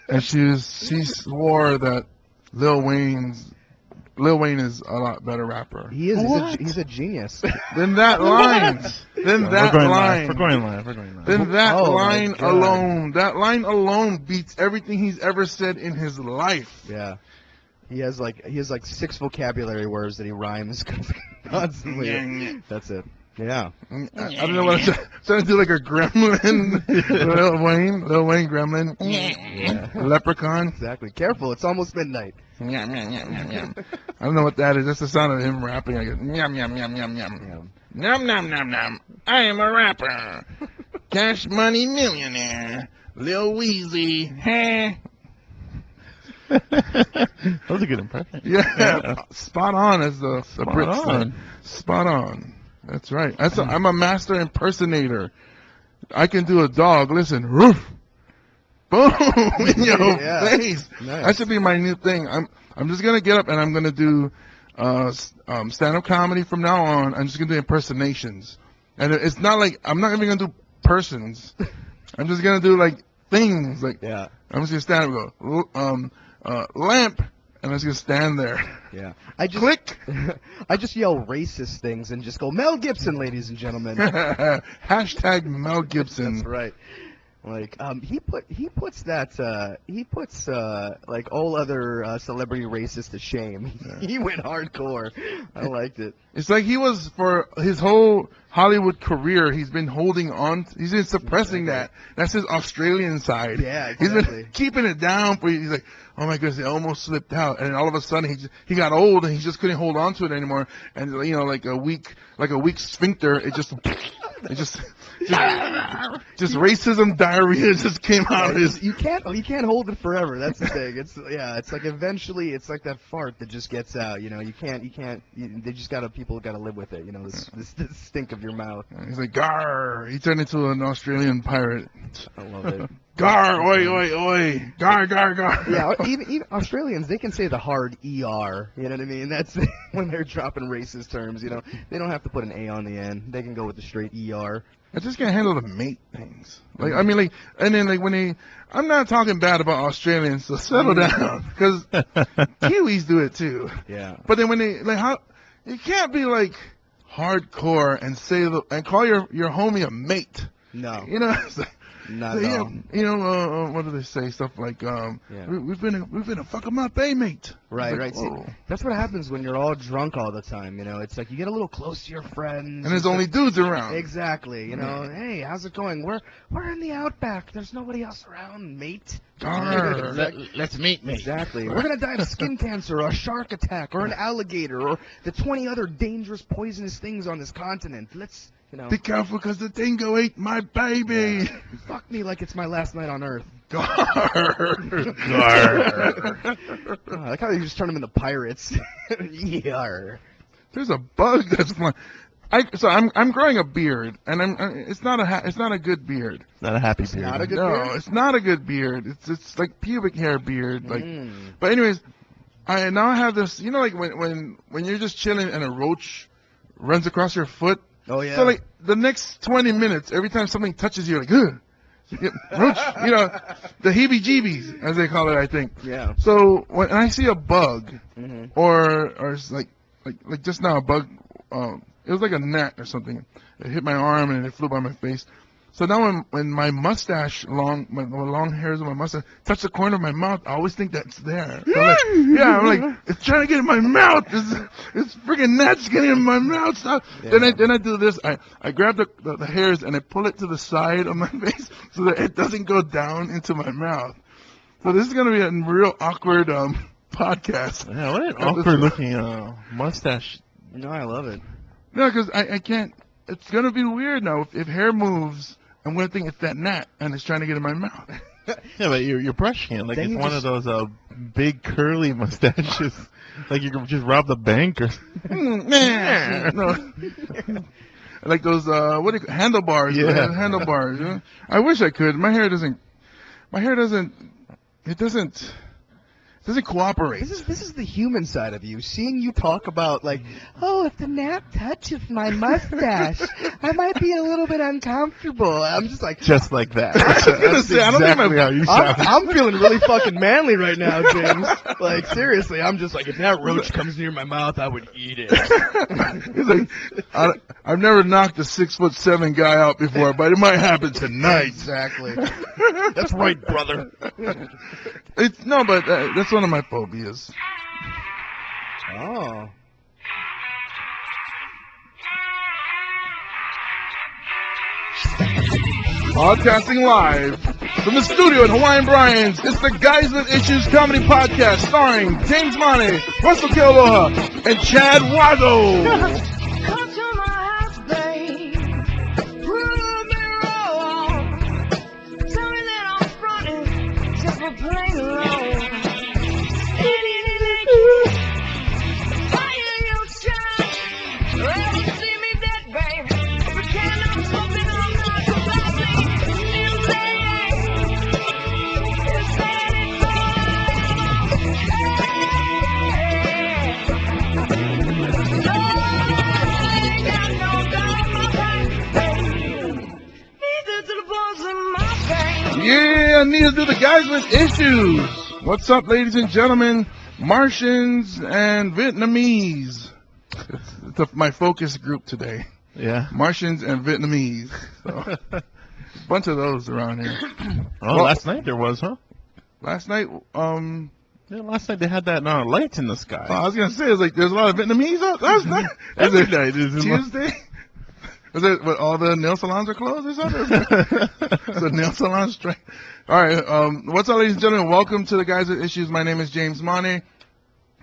and she swore that Lil Wayne is a lot better rapper. He is. What? He's a genius. Then that line. Then We're that going line. live. We're going live. We're going live. Then that Oh, my line God. alone. That line alone beats everything he's ever said in his life. Yeah. He has like 6 vocabulary words that he rhymes constantly. That's it. Yeah. I don't know what I'm trying to do, like a gremlin. Lil Wayne gremlin. Yeah. Leprechaun. Exactly. Careful, it's almost midnight. I don't know what that is. That's the sound of him rapping. I go, yum, yum, yum, yum, yum. Yeah. Nom, nom, nom, nom. I am a rapper. Cash money millionaire. Lil Weezy. Huh? That was a good impression. Yeah. Spot on, as the Brits say. on. Spot on. That's right. I'm a master impersonator. I can do a dog. Listen. Roof. Boom. In your Yeah. face. Nice. That should be my new thing. I'm just going to get up and I'm going to do stand-up comedy from now on. I'm just going to do impersonations. And it's not like, I'm not even going to do persons. I'm just going to do like things. Like, Yeah. I'm just going to stand up and go, lamp. And I'm just going to stand there. Yeah. I just Click. I just yell racist things and just go Mel Gibson, ladies and gentlemen. Hashtag Mel Gibson. That's right. Like he puts like all other celebrity racists to shame. He went hardcore. I liked it. It's like he was, for his whole Hollywood career, he's been holding on. He's been suppressing that. That's his Australian side. Yeah, He's exactly. been keeping it down. He's like, oh my goodness, it almost slipped out. And then all of a sudden, he got old and he just couldn't hold on to it anymore. And like a weak sphincter, it just racism diarrhea just came out of his. You can't hold it forever. That's the thing. It's like eventually it's like that fart that just gets out. You know, they just people gotta live with it. You know, this stink of your mouth. He's like, gar. He turned into an Australian pirate. I love it. Gar, oi, oi, oi. Gar, gar, gar. Yeah, even Australians, they can say the hard ER. You know what I mean? That's when they're dropping racist terms. You know, they don't have to put an A on the end. They can go with the straight ER. I just can't handle the mate things. Like, I mean, like, and then like I'm not talking bad about Australians, so settle down, because Kiwis do it too. Yeah. But then when you can't be like hardcore and and call your homie a mate. No. You know, it's like, Not at all. you know, what do they say? Stuff like, we've been a fuck 'em up, mate. Right, It's like, right. See, whoa. that's what happens when you're all drunk all the time. You know, it's like you get a little close to your friends. And there's only dudes around. Exactly. You know, hey, how's it going? We're in the outback. There's nobody else around, mate. Gar. Let's meet me. Exactly. We're gonna die of skin cancer, or a shark attack, or an alligator, or the 20 other dangerous, poisonous things on this continent. Let's, you know. Be careful, because the dingo ate my baby. Yeah. Fuck me like it's my last night on Earth. Gar. I like how they just turn them into pirates. Yar. There's a bug that's flying. I'm growing a beard, and it's not a good beard. Not a happy beard. Not a good No, beard? it's not a good beard. It's like pubic hair beard. Like, Mm. but anyways, I now have this. You know, like when you're just chilling and a roach runs across your foot. Oh yeah. So like the next 20 minutes, every time something touches you, like, ugh, roach. You know, the heebie-jeebies, as they call it, I think. Yeah. So when I see a bug, Mhm. or it's like just now a bug, it was like a gnat or something. It hit my arm and it flew by my face. So now when my mustache, my long hairs of my mustache touch the corner of my mouth, I always think that's there. So I'm like, it's trying to get in my mouth. It's freaking gnats getting in my mouth. Stop. Yeah. Then I do this. I grab the hairs and I pull it to the side of my face so that it doesn't go down into my mouth. So this is gonna be a real awkward podcast. Yeah, what an awkward looking mustache. No, I love it. No, because I can't. It's gonna be weird now. If hair moves, I'm gonna think it's that gnat and it's trying to get in my mouth. Yeah, but you're brushing it like Then it's you one just- of those big curly mustaches. Like you just robbed a bank or. No. Like those what do you handlebars? Yeah. Handlebars. You know? I wish I could. My hair doesn't. It doesn't Doesn't cooperate. This is the human side of you. Seeing you talk about like, oh, if the gnat touches my mustache, I might be a little bit uncomfortable. I'm just like, Just like that. I was gonna say, I don't think exactly how you sound. I'm feeling really fucking manly right now, James. Like seriously, I'm just like, if that roach comes near my mouth, I would eat it. He's like, I've never knocked a 6'7" guy out before, but it might happen tonight. Exactly. That's right, brother. No, but that's one of my phobias. Oh. Podcasting live from the studio at Hawaiian Brian's, it's the Guys with Issues comedy podcast starring James Money, Russell Kealoha, and Chad Wago. Come to my house, babe. Prove me wrong. Tell me that I'm fronting just for playing along. Fire your shine. Ever see me dead, babe? Pretend I'm something I'm not completely. Yeah, neither do the Guys with Issues. What's up, ladies and gentlemen? Martians and Vietnamese. It's my focus group today. Yeah. Martians and Vietnamese. So, a bunch of those around here. Oh, Well- last night there was, huh? Last night, Yeah, last night they had that lights in the sky. I was gonna say, it's like there's a lot of Vietnamese out last night. Is Every it night is Tuesday? Was it what, all the nail salons are closed or something? So nail salon strike. All right. What's up, ladies and gentlemen? Welcome to the Guys with Issues. My name is James Money.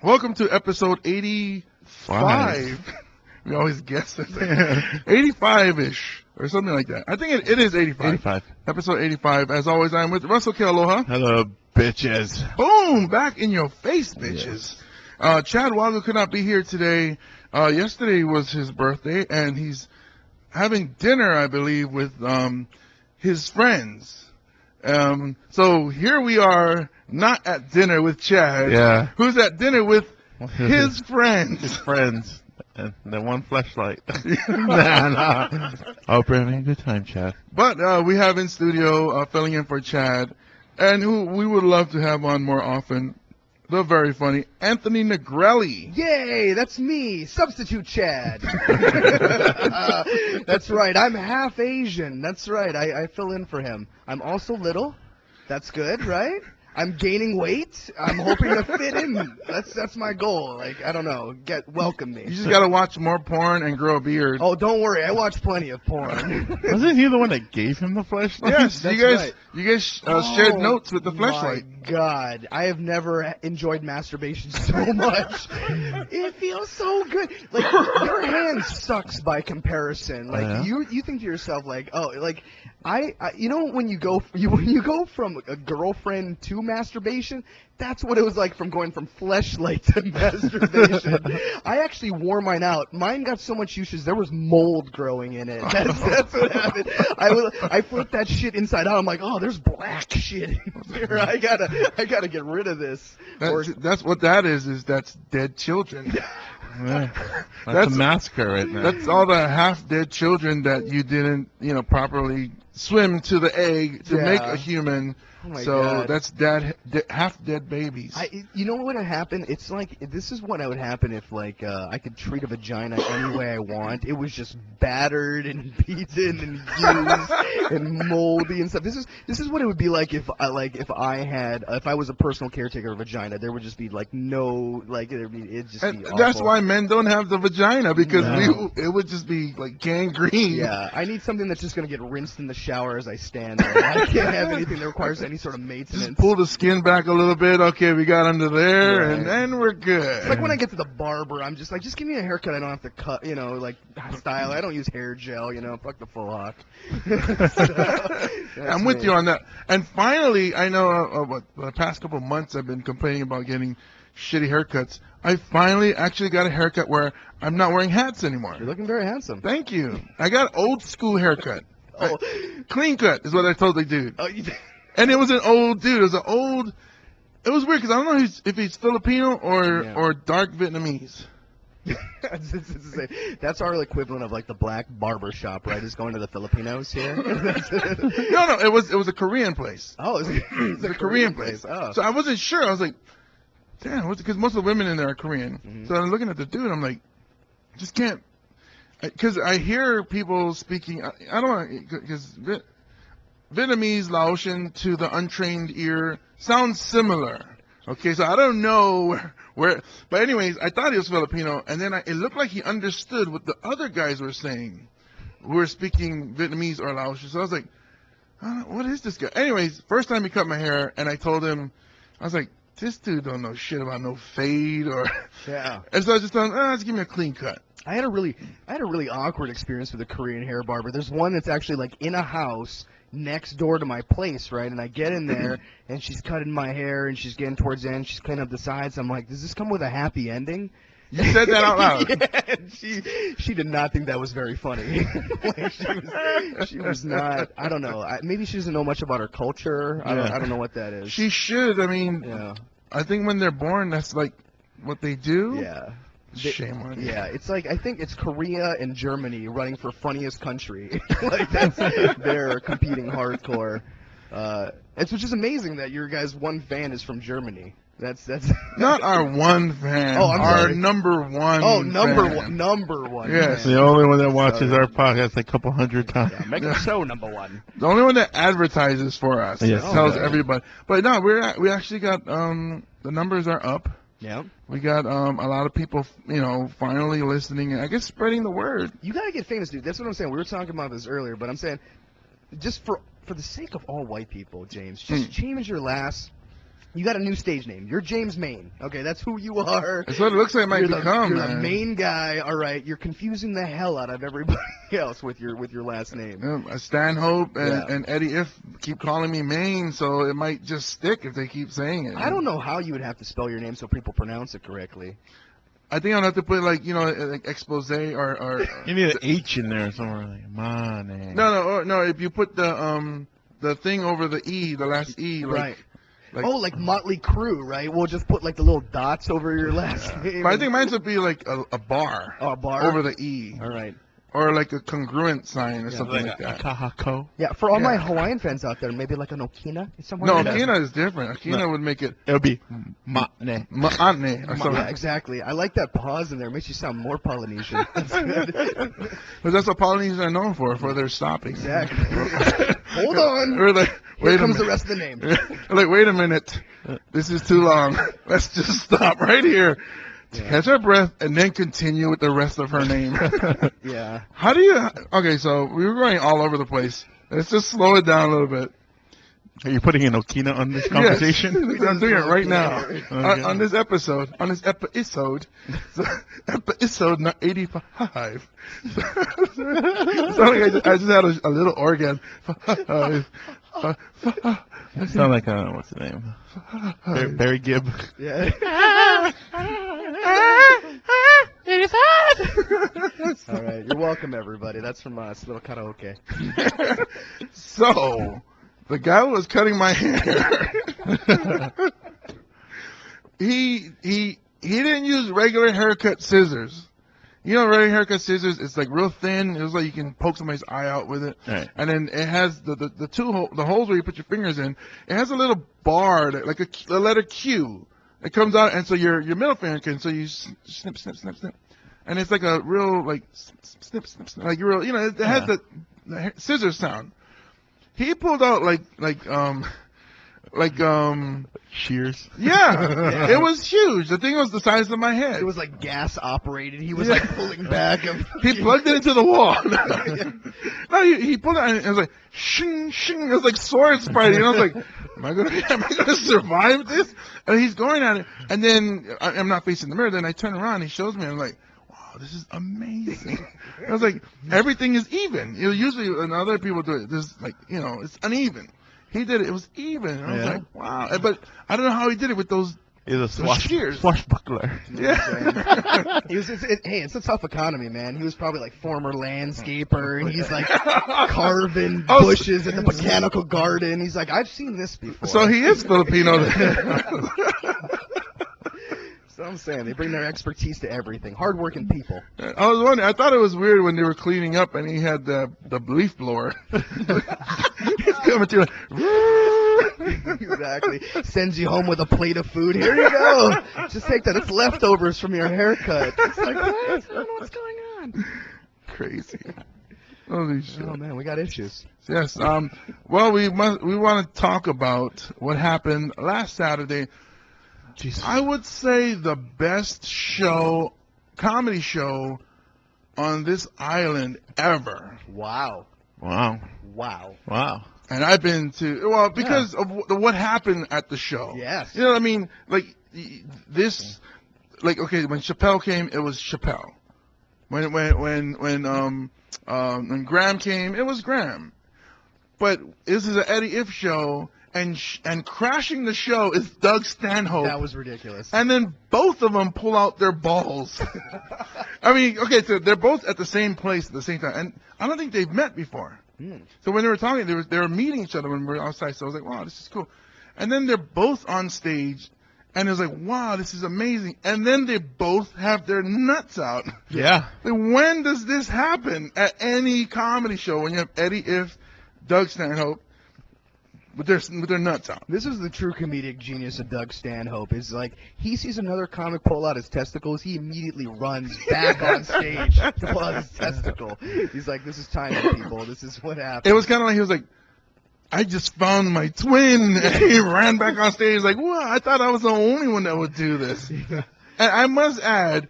Welcome to episode 85. We always guess it's like 85-ish or something like that. I think it is 85. 85. Episode 85. As always, I'm with Russell Kealoha. Hello, bitches. Boom! Back in your face, bitches. Chad Wago could not be here today. Yesterday was his birthday, and he's having dinner, I believe, with his friends. So here we are, not at dinner with Chad. Yeah. Who's at dinner with his friends. His friends. And the one flashlight. nah. Hope you're having a good time, Chad. But we have in studio, filling in for Chad, and who we would love to have on more often, the very funny Anthony Negrelli. Yay, that's me, substitute Chad. That's right, I'm half Asian. That's right, I fill in for him. I'm also little. That's good, right? I'm gaining weight. I'm hoping to fit in. That's my goal. Like, I don't know, welcome me. You just gotta watch more porn and grow a beard. Oh, don't worry, I watch plenty of porn. Wasn't he the one that gave him the flashlight? Yes, That's you guys, right. shared notes with the flashlight. My God, I have never enjoyed masturbation so much. It feels so good. Like your hand sucks by comparison. Like Yeah. you think to yourself like, oh, like I you know when you go from a girlfriend to masturbation, that's what it was like from going from fleshlight to masturbation. I actually wore mine out. Mine got so much usage there was mold growing in it. That's what happened. I flipped that shit inside out. I'm like, oh, there's black shit in here. I gotta get rid of this. That's what that is that's dead children. Yeah. That's That's- a massacre right now. That's all the half-dead children that you didn't, properly swim to the egg to make Yeah. a human. Oh my So God. that's half-dead babies. You know what would happen? It's like this is what would happen if like I could treat a vagina any way I want. It was just battered and beaten and used and moldy and stuff. This is what it would be like if I was a personal caretaker of a vagina. There would just be like no like it'd just And be that's awful. why men don't have the vagina, because No. it would just be like gangrene. Yeah, I need something that's just gonna get rinsed in the shower as I stand there. I can't have anything that requires any sort of maintenance. Just pull the skin back a little bit. Okay, we got under there, Right. and then we're good. It's like when I get to the barber, I'm just like, just give me a haircut. I don't have to cut, like style. I don't use hair gel, fuck the full hawk. I'm with you on that. And finally, I know the past couple of months I've been complaining about getting shitty haircuts. I finally actually got a haircut where I'm not wearing hats anymore. You're looking very handsome. Thank you. I got old school haircut. Oh, Clean cut is what I told the dude. oh, And it was an old dude. It was an old It was weird because I don't know if he's Filipino Yeah. or dark Vietnamese. That's our equivalent of like the black barber shop, right? Is going to the Filipinos here. No, it was a Korean place. Oh, it's a Korean place. Oh. So I wasn't sure. I was like, damn, because most of the women in there are Korean. Mhm. So I'm looking at the dude. I'm like, just can't, because I hear people speaking. I don't want because Vietnamese, Laotian to the untrained ear sounds similar. Okay, so I don't know where, but anyways, I thought he was Filipino, and then it looked like he understood what the other guys were saying, who were speaking Vietnamese or Laotian. So I was like, what is this guy? Anyways, first time he cut my hair, and I told him, I was like, this dude don't know shit about no fade or, Yeah. and so I just told him, just give me a clean cut. I had a really awkward experience with a Korean hair barber. There's one that's actually like in a house next door to my place, right? And I get in there and she's cutting my hair and she's getting towards the end, she's cleaning up the sides. I'm like, does this come with a happy ending? You said that out loud. Yeah, and she did not think that was very funny. Like, she was not. I don't know. Maybe she doesn't know much about her culture. I don't know what that is. She should. I mean, Yeah. I think when they're born, that's like what they do. Yeah. Shame on you. Yeah, it's like I think it's Korea and Germany running for funniest country. Like that's they're competing hardcore. Which is amazing that your guys' one fan is from Germany. That's Not our one fan. Oh, I'm our sorry. number one. Oh, number fan. one. Yes. fan. The only one that watches Sorry. our podcast a couple hundred times. Yeah, make the show number one. The only one that advertises for us. Yes. That tells Okay. everybody. But no, we actually got the numbers are up. Yeah. We got a lot of people, finally listening and I guess spreading the word. You gotta get famous, dude. That's what I'm saying. We were talking about this earlier, but I'm saying, just for the sake of all white people, James, just change your last. You got a new stage name. You're James Maine. Okay, that's who you are. That's what it looks like it might You're become, you're the man. main guy. All right, you're confusing the hell out of everybody else with your last name. Stanhope and, Yeah. and Eddie If keep calling me Maine, so it might just stick if they keep saying it. I don't know how you would have to spell your name so people pronounce it correctly. I think I'll have to put like expose or You need an H in there somewhere. Like, money. no. If you put the thing over the E, the last E, like, Right. like Oh, like Motley Crue, right? We'll just put like the little dots over your last name. But I think mine would be like a bar Oh, a bar over the E, All right. or like a congruent sign or Yeah, something like a that. kahako. Yeah, for all my Yeah. Hawaiian fans out there, maybe like an Okina. Somewhere No, in there. Akina is different. Akina No. would make it It'll be matne. Ma'ane or something. Yeah, exactly. I like that pause in there. It makes you sound more Polynesian. That's good. Because that's what Polynesians are known for their stopping. Exactly. Hold on. We're like, Here wait a comes the minute. rest of the name. We're like, wait a minute. This is too long. Let's just stop right here. Yeah. Catch our breath and then continue with the rest of her name. Yeah. How do you? Okay, so we were going all over the place. Let's just slow it down a little bit. Are you putting an Okina on this conversation? Yes, I'm doing it right now. Okay. On this episode. So, episode 85. Sound like I just had a little organ. You sound like what's the name? Barry Gibb. Yeah. All right. You're welcome, everybody. That's from us. Little karaoke. So, the guy who was cutting my hair, he didn't use regular haircut scissors. You know, regular haircut scissors, it's like real thin. It was like you can poke somebody's eye out with it. Right. And then it has the holes where you put your fingers in. It has a little bar, like a letter Q. It comes out, and so your middle finger can, so you snip, snip, snip, snip. And it's like a real, like, snip, snip, snip. Like, real, it has the scissors sound. He pulled out like Shears. yeah, it was huge. The thing was the size of my head. It was like gas operated. He was like pulling back. He plugged it into the wall. No, he pulled it and it was like shing shing. It was like swords fighting. And I was like, am I gonna survive this? And he's going at it, and then I'm not facing the mirror. Then I turn around. He shows me. I'm like, wow, this is amazing. I was like, everything is even. Usually when other people do it, there's like, it's uneven. He did it. It was even. And I was Yeah. like, wow. But I don't know how he did it with those He's a Cheers. swashbuckler. Yeah. Hey, it's a tough economy, man. He was probably like former landscaper, and he's like carving Oh, bushes in the botanical garden. He's like, I've seen this before. So he is Filipino. Then. So I'm saying they bring their expertise to everything. Hardworking people. I was wondering. I thought it was weird when they were cleaning up and he had the leaf blower. He's coming to Exactly. Sends you home with a plate of food. Here you go. Just take that. It's leftovers from your haircut. It's like, what? I don't know what's going on. crazy. Holy shit. Oh man, we got issues. Yes. Well, we want to talk about what happened last Saturday. Jesus. I would say the best comedy show on this island ever. Wow. Wow. Wow. Wow. And I've been to, because of what happened at the show. Yes. You know what I mean? Like, this, like, okay, when Chappelle came, it was Chappelle. When Graham came, it was Graham. But this is an Eddie If show, and crashing the show is Doug Stanhope. That was ridiculous. And then both of them pull out their balls. I mean, okay, so they're both at the same place at the same time, and I don't think they've met before. So when they were talking, they were meeting each other when we were outside. So I was like, wow, this is cool. And then they're both on stage, and it was like, wow, this is amazing. And then they both have their nuts out. Yeah. Like, when does this happen at any comedy show when you have Eddie If, Doug Stanhope with their nuts out? This is the true comedic genius of Doug Stanhope. Is like he sees another comic pull out his testicles, he immediately runs back on stage to pull out his testicle. He's like, "This is time, people. This is what happened." It was kind of like he was like, I just found my twin. And he ran back on stage like, well, I thought I was the only one that would do this. And I must add,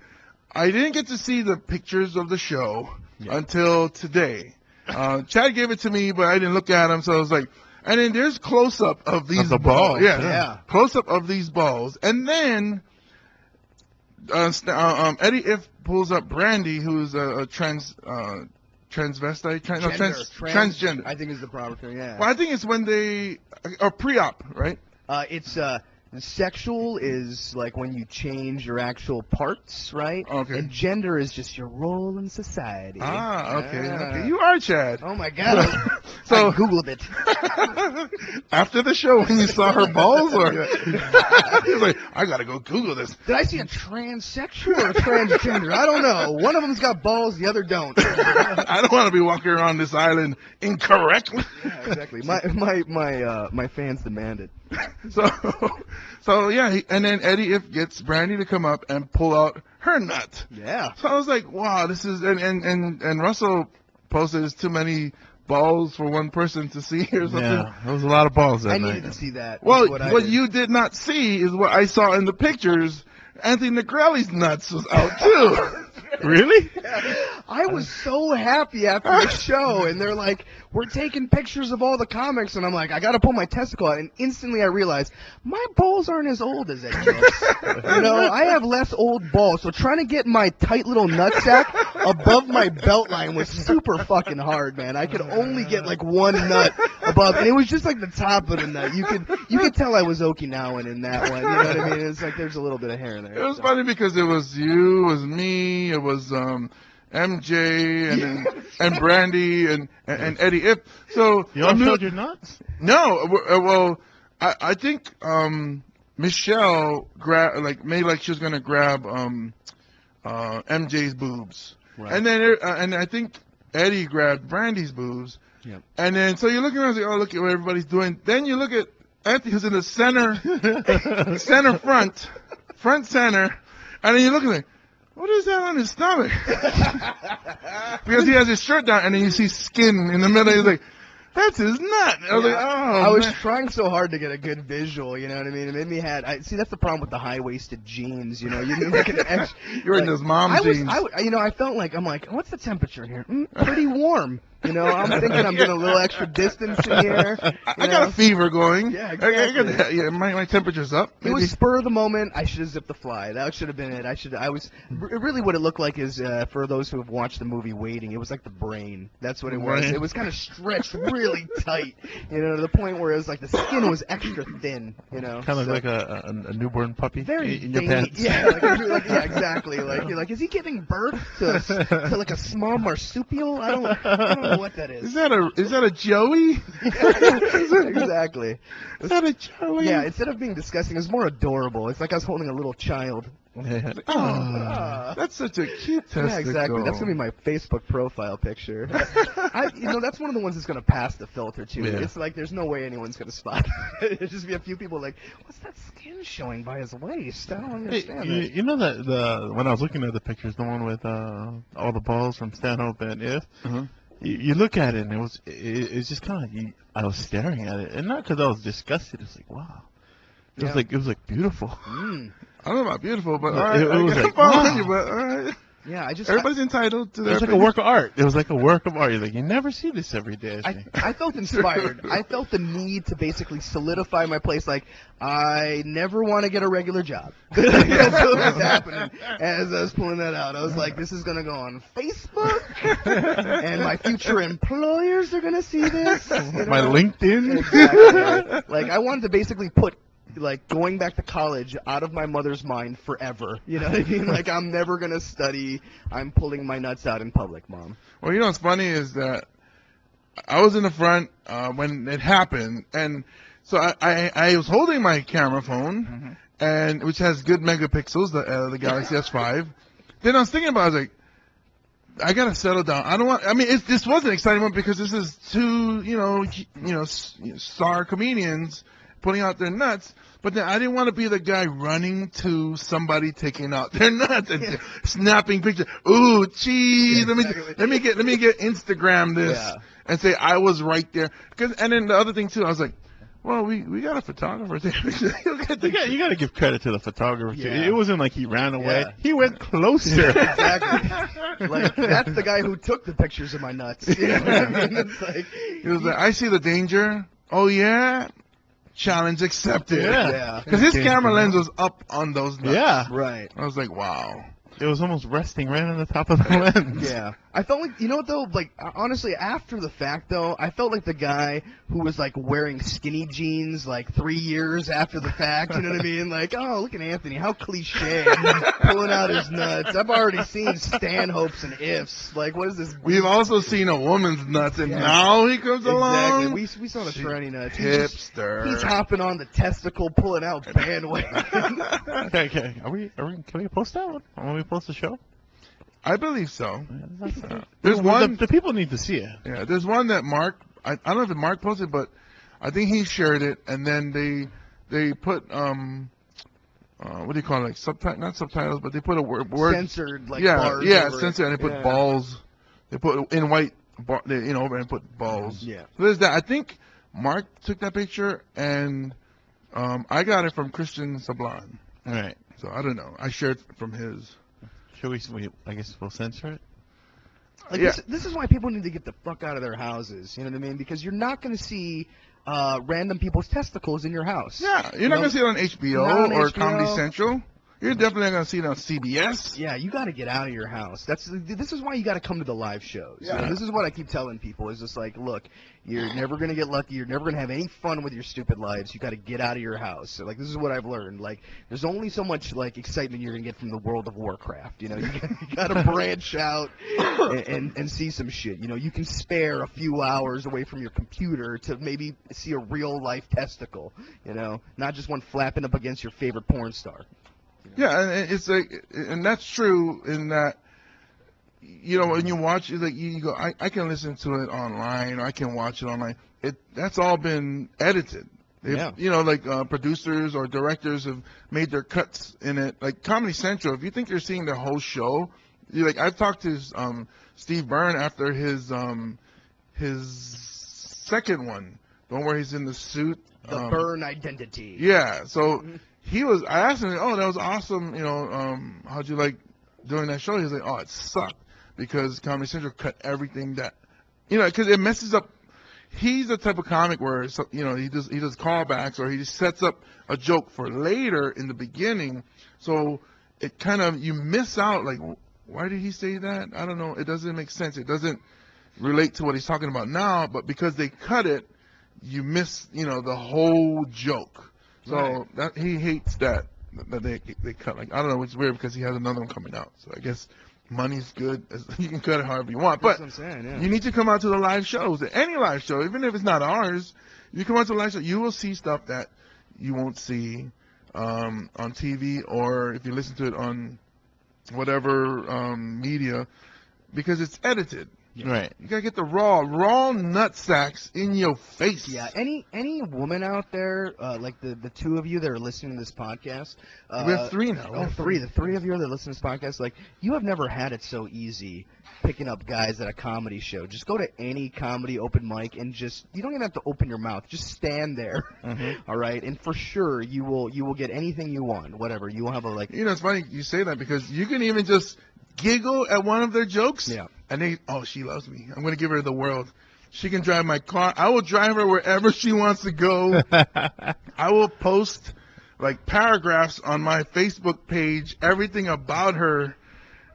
I didn't get to see the pictures of the show until today. Chad gave it to me, but I didn't look at them, so I was like, and then there's close-up of these the balls. balls, yeah. Close-up of these balls. And then Eddie If pulls up Brandy, who's a transvestite, transgender. I think is the proper thing. Yeah. Well, I think it's when they are pre-op, right? It's sexual is like when you change your actual parts, right? Okay. And gender is just your role in society. Ah, okay. Yeah. Okay. You are Chad. Oh my God. So- I googled it. After the show, when you saw her balls, or he was like, I gotta go Google this. Did I see a transsexual or a transgender? I don't know. One of them's got balls, the other don't. I don't want to be walking around this island incorrectly. Yeah, exactly. My fans demand it. So yeah, and then Eddie If gets Brandy to come up and pull out her nut. Yeah. So I was like, wow, this is, and Russell posted it's too many balls for one person to see or something. Yeah. There was a lot of balls that I night. needed to see that. Well, That's what what did. you did not see is what I saw in the pictures. Anthony Negrelli's nuts was out too. Really? I was so happy after the show, and they're like, we're taking pictures of all the comics, and I'm like, I gotta pull my testicle out, and instantly I realized, my balls aren't as old as it looks. You know, I have less old balls, so trying to get my tight little nutsack above my belt line was super fucking hard, man. I could only get like one nut above, and it was just like the top of the nut. You could tell I was Okinawan in that one, you know what I mean? It's like there's a little bit of hair there. It was so. funny because it was you, it was me, it was MJ and Brandy and Eddie If. So You all showed your nuts? no, well, I think Michelle made like she was gonna grab MJ's boobs, Right. and then and I think Eddie grabbed Brandy's boobs, Yep. and then so you're looking around, like, oh, look at what everybody's doing. Then you look at Anthony, who's in the center front center, and then you look at like, what is that on his stomach? Because he has his shirt down, and then you see skin in the middle. He's like, that's his nut. I was like, oh, I was man. trying so hard to get a good visual, you know what I mean? It made me see that's the problem with the high-waisted jeans, you know. You need like an extra. You're in those mom jeans. I felt like I'm like, what's the temperature here? Pretty warm. You know, I'm thinking I'm getting a little extra distance in here. I got a fever going. Yeah, I got, exactly. yeah, my temperature's up. It was spur of the moment. I should have zipped the fly. That should have been it. Really what it looked like is, for those who have watched the movie Waiting, it was like the brain. That's what it was. Brain. It was kind of stretched really tight, you know, to the point where it was like the skin was extra thin, you know. Kind of So- like a newborn puppy very in your veiny. pants. Yeah, yeah, exactly. Like you're like, is he giving birth to like a small marsupial? I don't know what that is. Is that a Joey? Exactly. Is that a Joey? Yeah, instead of being disgusting, it's more adorable. It's like I was holding a little child. Yeah. Oh, that's such a cute testicle. Yeah, exactly. That's gonna be my Facebook profile picture. That's one of the ones that's gonna pass the filter too. Yeah. It's like there's no way anyone's gonna spot it. It'll just be a few people like, what's that skin showing by his waist? I don't Hey, understand you, that. you know that when I was looking at the pictures, the one with all the balls from Stanhope and If, Uh-huh. you look at it and it's just kind of I was staring at it, and not because I was disgusted. It's like wow, it was like beautiful. Mm. I don't know about beautiful, but It- all right, it I was gotta like, follow wow. you, but all right. Yeah, Everybody's entitled to It their was like a opinion. work of art. It was like a work of art. You're like, you never see this every day. I think. I felt inspired. I felt the need to basically solidify my place. Like, I never want to get a regular job. That's what was happening as I was pulling that out. I was like, this is going to go on Facebook, and my future employers are going to see this. You My know? LinkedIn. Exactly. Like, I wanted to basically put like going back to college out of my mother's mind forever. You know what I mean? Like, I'm never going to study. I'm pulling my nuts out in public, Mom. Well, you know what's funny is that I was in the front when it happened, and so I was holding my camera phone, and which has good megapixels, the Galaxy S5. Then I was thinking about, I was like, I gotta settle down. I don't want. I mean, this was an exciting one because this is two, star comedians putting out their nuts. But then I didn't want to be the guy running to somebody taking out their nuts and snapping pictures. Ooh, geez, let me get Instagram this Yeah. and say I was right there. And then the other thing too, I was like, well, we got a photographer there. You got to give credit to the photographer too. Yeah. It wasn't like he ran away. Yeah. He went closer. Exactly. Like, that's the guy who took the pictures of my nuts. You know what I mean? It's like, He was like, I see the danger. Oh yeah, challenge accepted. Yeah. Because his camera lens was up on those nuts. Yeah. right. I was like, wow. It was almost resting right on the top of the lens. Yeah. I felt like, you know what though, like, honestly, after the fact though, I felt like the guy who was like wearing skinny jeans like 3 years after the fact, you know what I mean? Like, oh, look at Anthony, how cliche, pulling out his nuts. I've already seen Stanhopes and Ifs. Like, what is this? We've also seen a woman's nuts, and Yeah. now he comes Exactly. along. We saw the tranny nuts. Hipster. He's hopping on the testicle, pulling out bandwagon. Okay. Can we post that one? When we post the show? I believe so. There's There's one. The people need to see it. Yeah, there's one that Mark. I don't know if Mark posted, but I think he shared it, and then they put what do you call it? Like not subtitles, but they put a word. Censored, like, yeah, bars yeah, over it. censored, and they put Yeah. balls. They put in white, and put balls. Yeah. So there's that. I think Mark took that picture, and I got it from Christian Sublime. All right. So I don't know. I shared from his. Should we? I guess we'll censor it. Like, Yeah. this is why people need to get the fuck out of their houses. You know what I mean? Because you're not going to see random people's testicles in your house. Yeah, you're not No. gonna see it on HBO Not on or HBO. Comedy Central. You're definitely not gonna see it on CBS. Yeah, you got to get out of your house. This is why you got to come to the live shows. Yeah. You know, this is what I keep telling people. Is just like, look, you're never gonna get lucky. You're never gonna have any fun with your stupid lives. You got to get out of your house. So, like, this is what I've learned. Like, there's only so much like excitement you're gonna get from the World of Warcraft. You know, you got to branch out and see some shit. You know, you can spare a few hours away from your computer to maybe see a real life testicle. You know, not just one flapping up against your favorite porn star. Yeah, and it's like, and that's true in that, when you watch it, like you go, I can listen to it online, or I can watch it online. That's all been edited. Yeah. Producers or directors have made their cuts in it. Like Comedy Central, if you think you're seeing the whole show, I've talked to Steve Byrne after his second one, the one where he's in the suit. The Byrne identity. Yeah, so I asked him, oh, that was awesome, how'd you like doing that show? He was like, oh, it sucked because Comedy Central cut everything that you know, because it messes up. He's the type of comic where, you know, he does callbacks, or he just sets up a joke for later in the beginning. So it kind of, you miss out, like, why did he say that? I don't know. It doesn't make sense. It doesn't relate to what he's talking about now, but because they cut it, you miss, you know, the whole joke. So Right. that he hates that they cut. Like, I don't know, it's weird because he has another one coming out. So I guess money's good. You can cut it however you want. That's But what I'm saying, yeah. you need to come out to the live shows. Any live show, even if it's not ours, you come out to the live show, you will see stuff that you won't see on TV, or if you listen to it on whatever media, because it's edited. Right. You gotta get the raw nut sacks in your face. Yeah, any woman out there, like the two of you that are listening to this podcast, We have three now. Oh, three. The three of you that listen to this podcast, like, you have never had it so easy picking up guys at a comedy show. Just go to any comedy open mic and just, you don't even have to open your mouth. Just stand there, all right? And for sure, you will get anything you want, whatever. You will have a, like, You know, it's funny you say that because you can even just giggle at one of their jokes. Yeah. And they, oh, she loves me. I'm gonna give her the world. She can drive my car. I will drive her wherever she wants to go. I will post like paragraphs on my Facebook page, everything about her,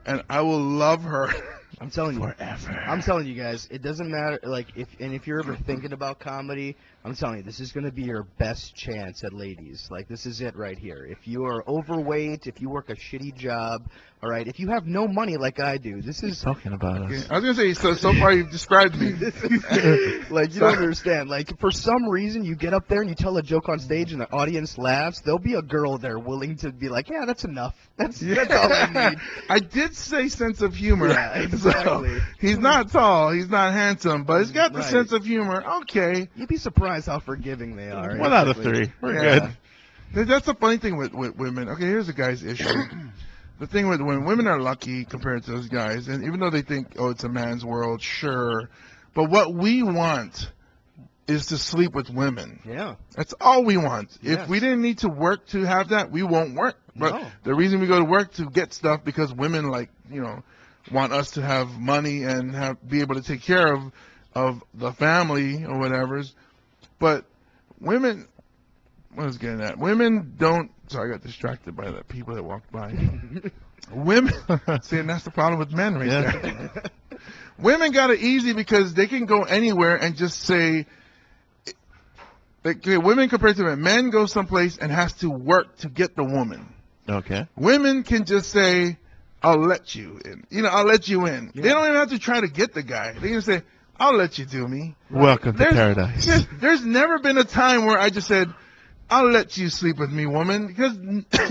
and I will love her. I'm telling you. Forever. I'm telling you guys, it doesn't matter. Like, if you're ever thinking about comedy, I'm telling you, this is going to be your best chance at ladies. Like, this is it right here. If you are overweight, if you work a shitty job, all right, if you have no money like I do, this is Talking about Okay, us. I was gonna say, so far you've described me. like, you don't understand. Like, for some reason, you get up there and you tell a joke on stage and the audience laughs. There'll be a girl there willing to be like, yeah, that's enough. That's all I need. I did say sense of humor. Yeah, exactly. So, he's not tall, he's not handsome, but he's got the Right. sense of humor. Okay. You'd be surprised how forgiving they are. One out of Exactly. three. We're Yeah. good. That's the funny thing with women. Okay, here's a guy's issue. The thing with when women are lucky compared to those guys, and even though they think, oh, it's a man's world, sure. But what we want is to sleep with women. Yeah. That's all we want. Yes. If we didn't need to work to have that, we won't work. But No. the reason we go to work to get stuff because women, like, you know, want us to have money and be able to take care of the family or whatever's. But women, what was I getting at? Women don't. Sorry, I got distracted by the people that walked by. Women, see, and that's the problem with men right Yeah. there. Women got it easy because they can go anywhere and just say. Like, women compared to men, men go someplace and has to work to get the woman. Okay. Women can just say, "I'll let you in." You know, I'll let you in. Yeah. They don't even have to try to get the guy. They can say, "I'll let you do me." Welcome to There's- paradise. There's never been a time where I just said, "I'll let you sleep with me, woman," because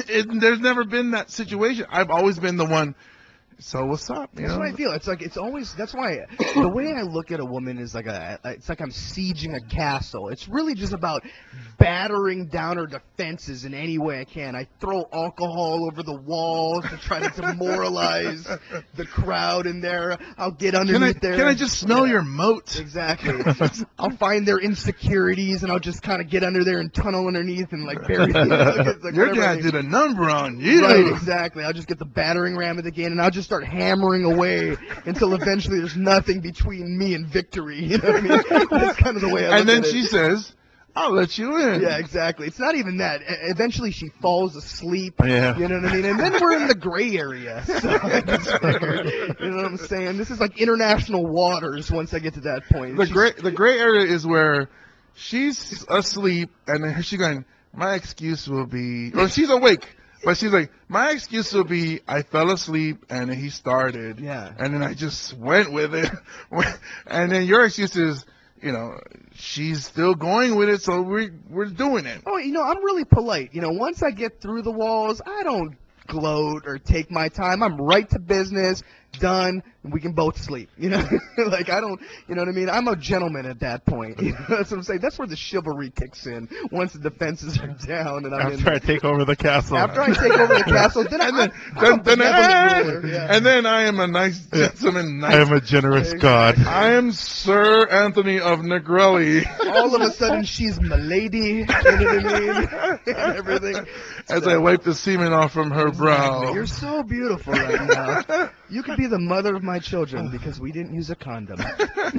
there's never been that situation. I've always been the one. So what's up? You That's know? what I feel. It's like, it's always, that's why the way I look at a woman is like it's like I'm sieging a castle. It's really just about battering down her defenses in any way I can. I throw alcohol over the walls to try to demoralize the crowd in there. I'll get underneath there. Can I just smell Yeah. your moat? Exactly. I'll find their insecurities and I'll just kind of get under there and tunnel underneath and like bury them. It's like Your whatever I dad need. did a number on you. Right, exactly. I'll just get the battering ram at the game, and I'll just start hammering away until eventually there's nothing between me and victory. You know what I mean? That's kind of the way I look And then at it. she says, "I'll let you in." Yeah, exactly. It's not even that. Eventually she falls asleep. Yeah. You know what I mean? And then we're in the gray area. So I just figured, you know what I'm saying? This is like international waters once I get to that point. The She's- gray area is where she's asleep and then she's going, "My excuse will be," or she's awake, but she's like, "My excuse will be I fell asleep and he started, Yeah. and then I just went with it," and then your excuse is, you know, she's still going with it, so we're doing it. Oh, you know, I'm really polite. You know, once I get through the walls, I don't gloat or take my time. I'm right to business, done, and we can both sleep. You know, like I don't, you know what I mean? I'm a gentleman at that point. You know, that's what I'm saying. That's where the chivalry kicks in once the defenses are down and I'm in. After I take over the castle. After I take over the castle, then I'm a benevolent ruler, yeah. And then I am a nice gentleman. I am a generous god. I am Sir Anthony of Negrelli. All of a sudden, she's my lady. You know what I mean? And everything. As I wipe the semen off from her brow. You're so beautiful right now. You could be the mother of my children because we didn't use a condom.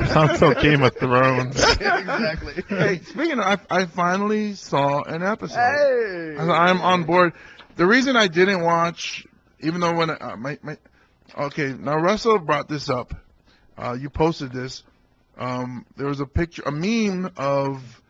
Sounds so Game of Thrones. Exactly. Hey, speaking of, I finally saw an episode. Hey. I'm on board. The reason I didn't watch, even though when okay, now Russell brought this up. You posted this. There was a picture, a meme of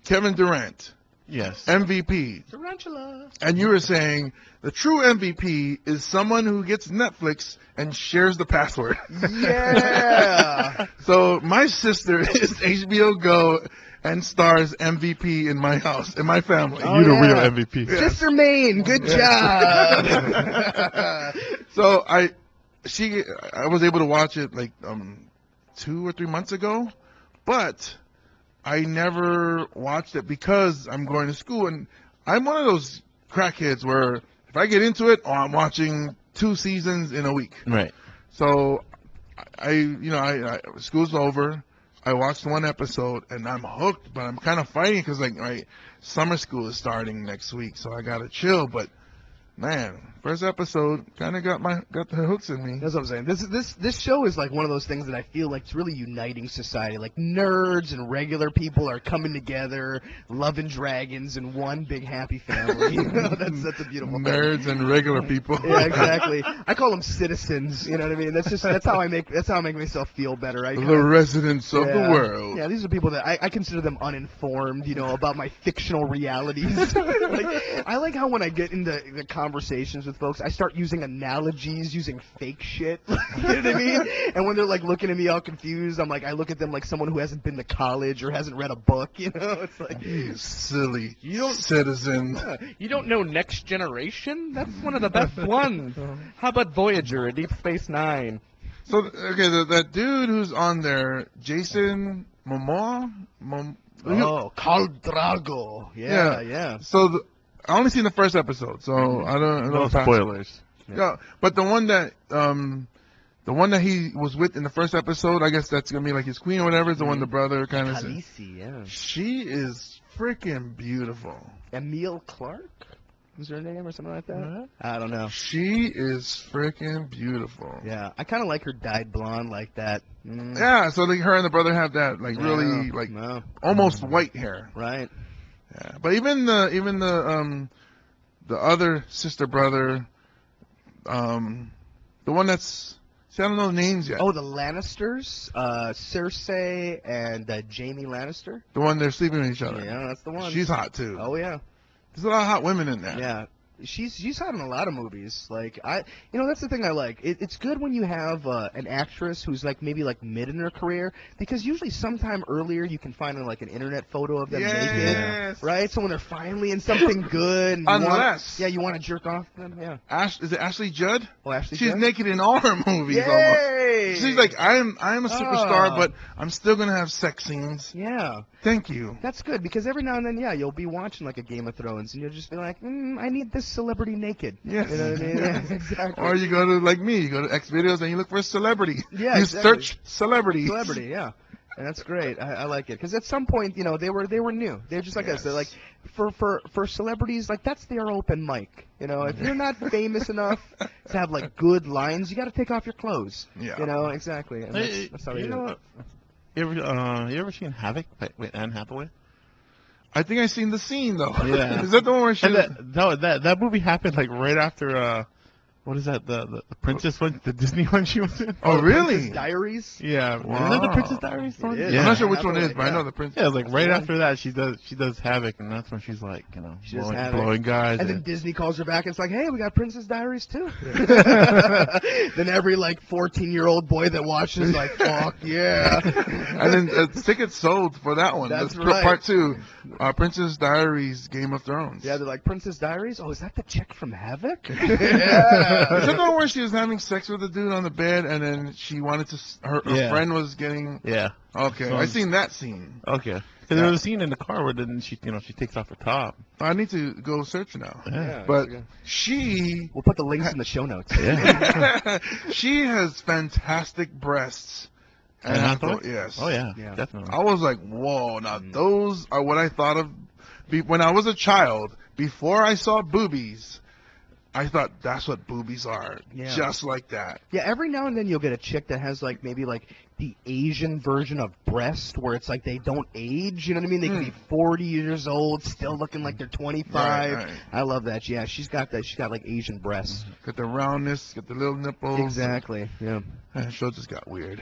Kevin Durant, Yes. MVP, Tarantula. and you were saying the true MVP is someone who gets Netflix and shares the password. Yeah. So my sister is HBO Go and stars MVP in my house, in my family. Oh, You the yeah. real MVP. Sister Maine, good job. So I was able to watch it like 2 or 3 months ago, but I never watched it because I'm going to school, and I'm one of those crackheads where if I get into it, I'm watching 2 seasons in a week. Right. So I school's over. I watched 1 episode and I'm hooked, but I'm kind of fighting because like my summer school is starting next week, so I gotta chill. But man, first episode kind of got the hooks in me. That's what I'm saying. This show is like one of those things that I feel like it's really uniting society. Like nerds and regular people are coming together, loving dragons in one big happy family. You know, that's a beautiful thing. Nerds and regular people. Yeah, exactly. I call them citizens. You know what I mean? That's how I make myself feel better. I The residents of the Yeah. world. Yeah, these are people that I consider them uninformed, you know, about my fictional realities. Like, I like how when I get into the conversations with folks, I start using analogies, using fake shit. You know what I mean? And when they're like looking at me all confused, I'm like, I look at them like someone who hasn't been to college or hasn't read a book. You know, it's like, You silly don't- citizen. You don't know Next Generation? That's one of the best ones. How about Voyager, Deep Space Nine? So okay, that dude who's on there, Jason Momoa. oh, Khal Drago. Yeah, yeah. So I only seen the first episode, so I don't know. No spoilers. Yeah, but the one that he was with in the first episode, I guess that's gonna be like his queen or whatever. Is the one the brother kind of. Khaleesi, yeah. She is freaking beautiful. Emile Clark? Was her name or something like that? I don't know. She is freaking beautiful. Yeah, I kind of like her dyed blonde like that. Mm. Yeah, so like her and the brother have that like really Yeah, like no, almost white hair. right. Yeah, but even the other sister brother, the one that's see I don't know the names yet. Oh, the Lannisters, Cersei and Jaime Lannister. The one they're sleeping with each other. Yeah, that's the one. She's hot too. Oh yeah, There's a lot of hot women in there. yeah. She's hot in a lot of movies. Like that's the thing I like. It's good when you have an actress who's like maybe like mid in her career, because usually sometime earlier you can find like an internet photo of them naked, Yes. right? So when they're finally in something good, and Unless- you want to jerk off them, yeah. Is it Ashley Judd? Oh, Ashley She's Judd? naked in all her movies almost. Yay! She's like, I am a superstar, Ah. but I'm still gonna have sex scenes. Yeah. Thank you. That's good, because every now and then, yeah, you'll be watching like a Game of Thrones, and you'll just be like, I need this celebrity naked. Yes. You know what I mean? Yeah, exactly. Or you go to like me, you go to X videos and you look for a celebrity. Yeah, You exactly. search celebrity. Celebrity, yeah. And that's great. I like it, because at some point, you know, they were new. They're just like us. They're like, for celebrities, like that's their open mic. You know, if you're not famous enough to have like good lines, you got to take off your clothes. Yeah. You know, exactly. And that's how they You do know it. what? You ever seen Havoc with Anne Hathaway? I think I seen the scene though. Yeah. Is that the one where she? And that movie happened like right after what is that the princess one, the Disney one she was in? Oh really? Princess Diaries. Yeah, Wow. is that the Princess Diaries one? It is. Yeah. I'm not sure which one it is, Hathaway, but I yeah. know the prince. Yeah, it was like right the after that she does Havoc, and that's when she's like, you know, She does blowing, Havoc. blowing guys. And then Disney calls her back and it's like, hey, we got Princess Diaries too. Then every like 14-year-old boy that watches is like, fuck yeah. And then tickets sold for that one. That's That's right. Part 2, Princess Diaries, Game of Thrones. Yeah, they're like, Princess Diaries? Oh, is that the chick from Havoc? Is Yeah. that the one where she was having sex with a dude on the bed, and then she wanted to? Her Yeah. friend was getting. yeah. Okay, I seen that scene. Okay. Because there was a scene in the car where then she takes off her top. I need to go search now. Yeah, But okay. she We'll put the links in the show notes. Yeah. she has fantastic breasts. Anne Hathaway? Yes. Oh yeah, Yeah. definitely. I was like, whoa, now those are what I thought of when I was a child. Before I saw boobies, I thought that's what boobies are. Yeah. Just like that. Yeah, every now and then you'll get a chick that has like maybe like the Asian version of breast where it's like they don't age, you know what I mean? They can be 40 years old, still looking like they're 25. Right. I love that. Yeah, she's got that. She's got like Asian breasts. Got the roundness, got the little nipples. Exactly. Yeah. And the show just got weird.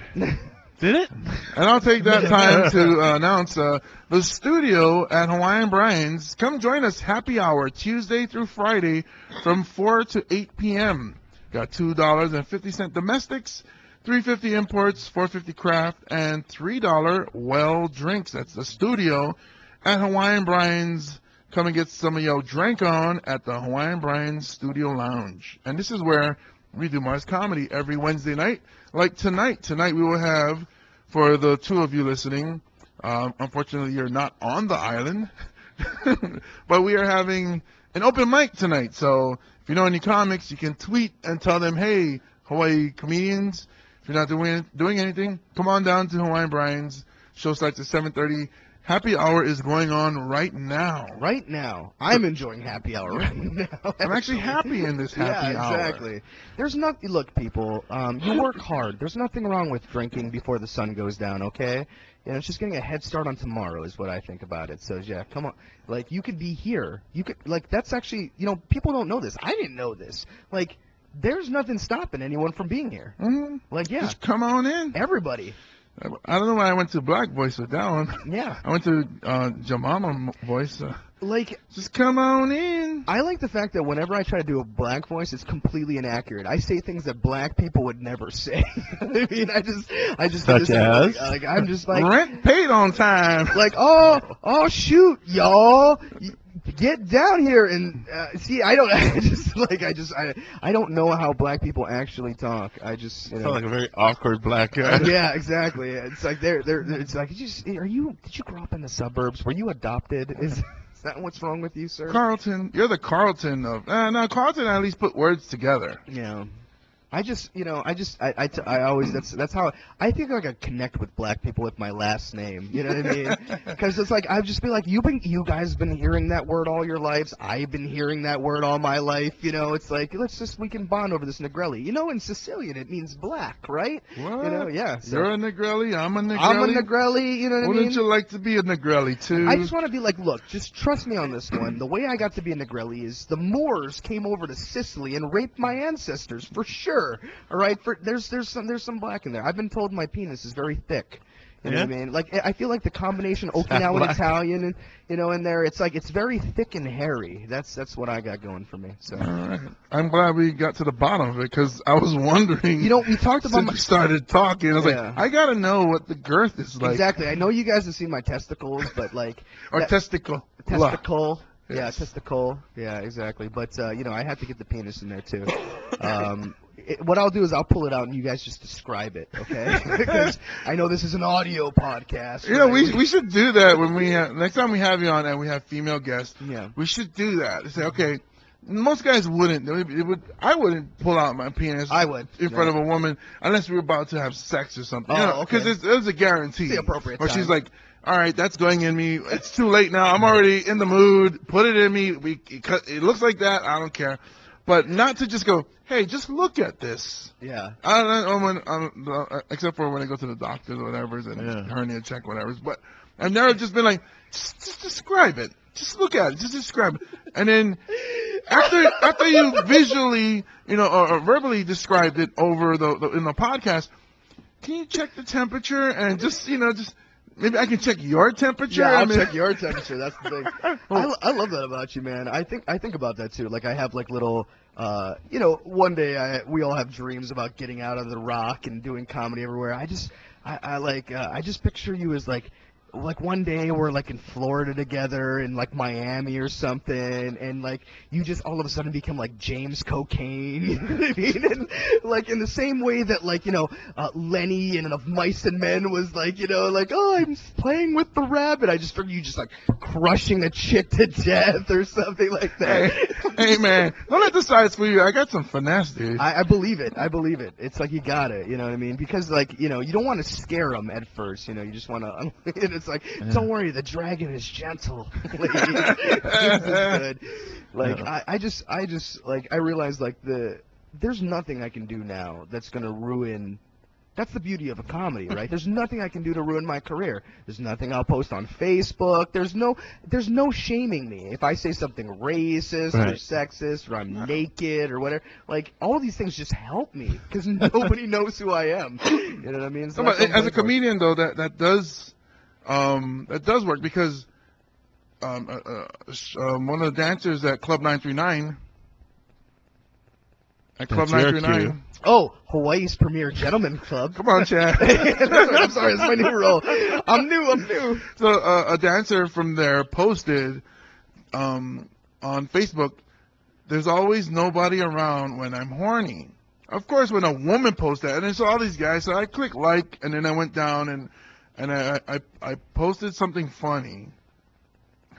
Did it? And I'll take that time to announce the studio at Hawaiian Brian's. Come join us happy hour Tuesday through Friday from 4 to 8 p.m. Got $2.50 domestics, $3.50 imports, $4.50 craft, and $3 well drinks. That's the studio at Hawaiian Brian's. Come and get some of your drink on at the Hawaiian Brian's Studio Lounge. And this is where we do Mars Comedy every Wednesday night. Like tonight. Tonight we will have, for the two of you listening, unfortunately you're not on the island, but we are having an open mic tonight. So if you know any comics, you can tweet and tell them, hey, Hawaii comedians, if you're not doing anything, come on down to Hawaiian Brian's. Show starts at 7:30. Happy hour is going on right now. Right now, I'm enjoying happy hour right now. I'm actually happy in this happy hour. Yeah, exactly. There's nothing. Look, people, you work hard. There's nothing wrong with drinking before the sun goes down. Okay, you know, it's just getting a head start on tomorrow is what I think about it. So yeah, come on. Like you could be here. You could like that's actually people don't know this. I didn't know this. Like there's nothing stopping anyone from being here. Mm-hmm. Like yeah, Just come on in. everybody. I don't know why I went to Black Voice with that one. Yeah. I went to Jamama Voice. Like Just come on in. I like the fact that whenever I try to do a black voice, it's completely inaccurate. I say things that black people would never say. I mean, I just Such as? like I'm just like Rent paid on time. like oh shoot y'all. Get down here and see. I don't. I don't know how black people actually talk. I just. Sound like a very awkward black guy. Yeah, exactly. It's like they're. It's like did you grow up in the suburbs? Were you adopted? Is that what's wrong with you, sir? Carlton, you're the Carlton of. No, Carlton at least put words together. Yeah. I always that's how I think like I connect with black people with my last name. You know what I mean? Because it's like I'd just be like, you guys been hearing that word all your lives. I've been hearing that word all my life. You know, it's like we can bond over this Negrelli. You know, in Sicilian it means black, right? What? You know, yeah. So You're a Negrelli. I'm a Negrelli. I'm a Negrelli. You know what I mean? Wouldn't you like to be a Negrelli too? I just want to be like, look, just trust me on this one. The way I got to be a Negrelli is the Moors came over to Sicily and raped my ancestors for sure. All right, there's some black in there. I've been told my penis is very thick. You know what I mean? Like I feel like the combination Okinawan Italian and in there, it's like it's very thick and hairy. That's what I got going for me. So. All right. I'm glad we got to the bottom of it because I was wondering. You know, we talked about since we started talking. I was Yeah. like, I gotta know what the girth is like. Exactly. I know you guys have seen my testicles, but like Or testicle. testicle. Yes. Yeah, testicle. Yeah, exactly. But I have to get the penis in there too. What I'll do is I'll pull it out and you guys just describe it, okay? Because I know this is an audio podcast. You know, right? we should do that when next time we have you on and we have female guests. Yeah. We should do that. Say, okay, most guys wouldn't. I wouldn't pull out my penis. I would. in front of a woman unless we were about to have sex or something. Oh, okay. Because it's a guarantee. It's the appropriate Where time. she's like, all right, that's going in me. It's too late now. I'm already in the mood. Put it in me. It looks like that. I don't care. But not to just go, hey, just look at this. Yeah. I don't know except for when I go to the doctors or whatever, and hernia check, whatever. But I've never just been like, just describe it. Just look at it. Just describe it. And then after you visually, or verbally described it over in the podcast, can you check the temperature and just maybe I can check your temperature? Yeah, I'll I mean, check your temperature. That's the thing. I love that about you, man. I think about that too. Like I have like little, one day we all have dreams about getting out of the rock and doing comedy everywhere. I just picture you as like one day we're like in Florida together in like Miami or something, and like you just all of a sudden become like James Cocaine, you know what I mean? And like in the same way that like Lenny in Of Mice and Men was like oh, I'm playing with the rabbit. I just figured you just like crushing a chick to death or something like that. Hey man, don't let the sides fool you. I got some finesse, dude. I believe it. I believe it. It's like you got it. You know what I mean? Because like you don't want to scare them at first. You just want to. It's like, don't worry, the dragon is gentle. Like, this is good. Like, Yeah. I just like, I realized like there's nothing I can do now that's gonna ruin. That's the beauty of a comedy, right? There's nothing I can do to ruin my career. There's nothing I'll post on Facebook. There's no shaming me if I say something racist or Right. sexist or I'm naked or whatever. Like, all these things just help me because nobody knows who I am. You know what I mean? So No, but that's what I'm as a going for. comedian, though, that does work because one of the dancers at Club 939. At Club That's your 939. Oh, Hawaii's premier gentleman club. Come on, Chad. I'm sorry, it's my new role. I'm new. So a dancer from there posted on Facebook, "There's always nobody around when I'm horny." Of course, when a woman posts that, and I saw all these guys, so I clicked like, and then I went down and I posted something funny.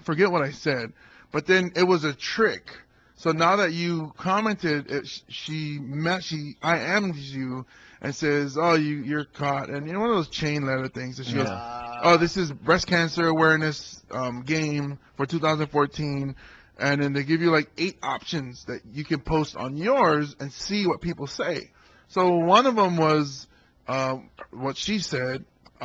Forget what I said, but then it was a trick. So now that you commented, she IM'd you and says, "Oh, you're caught," and you know one of those chain letter things. And she goes, "Oh, this is breast cancer awareness game for 2014," and then they give you like 8 options that you can post on yours and see what people say. So one of them was what she said.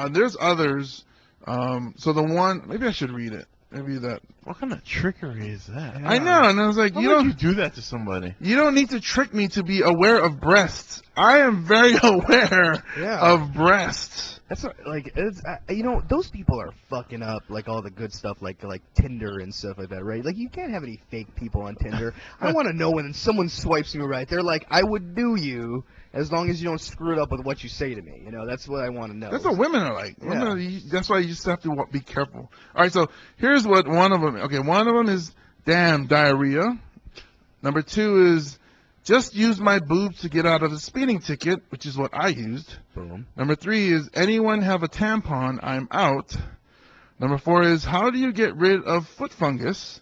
There's others. So the one, maybe I should read it. Maybe that. What kind of trickery is that? I know, and I was like, How you would don't. you do that to somebody? You don't need to trick me to be aware of breasts. I am very aware Yeah. of breasts. That's what, like, it's, you know, those people are fucking up like all the good stuff, like Tinder and stuff like that, right? Like, you can't have any fake people on Tinder. I want to know when someone swipes me right. They're like, I would do you as long as you don't screw it up with what you say to me. You know, that's what I want to know. That's what women are like. Women Yeah. that's why you just have to be careful. All right, so here's what one of them. Okay, one of them is damn diarrhea. Number 2 is just used my boobs to get out of the speeding ticket, which is what I used. Boom. Number 3 is anyone have a tampon? I'm out. Number 4 is how do you get rid of foot fungus?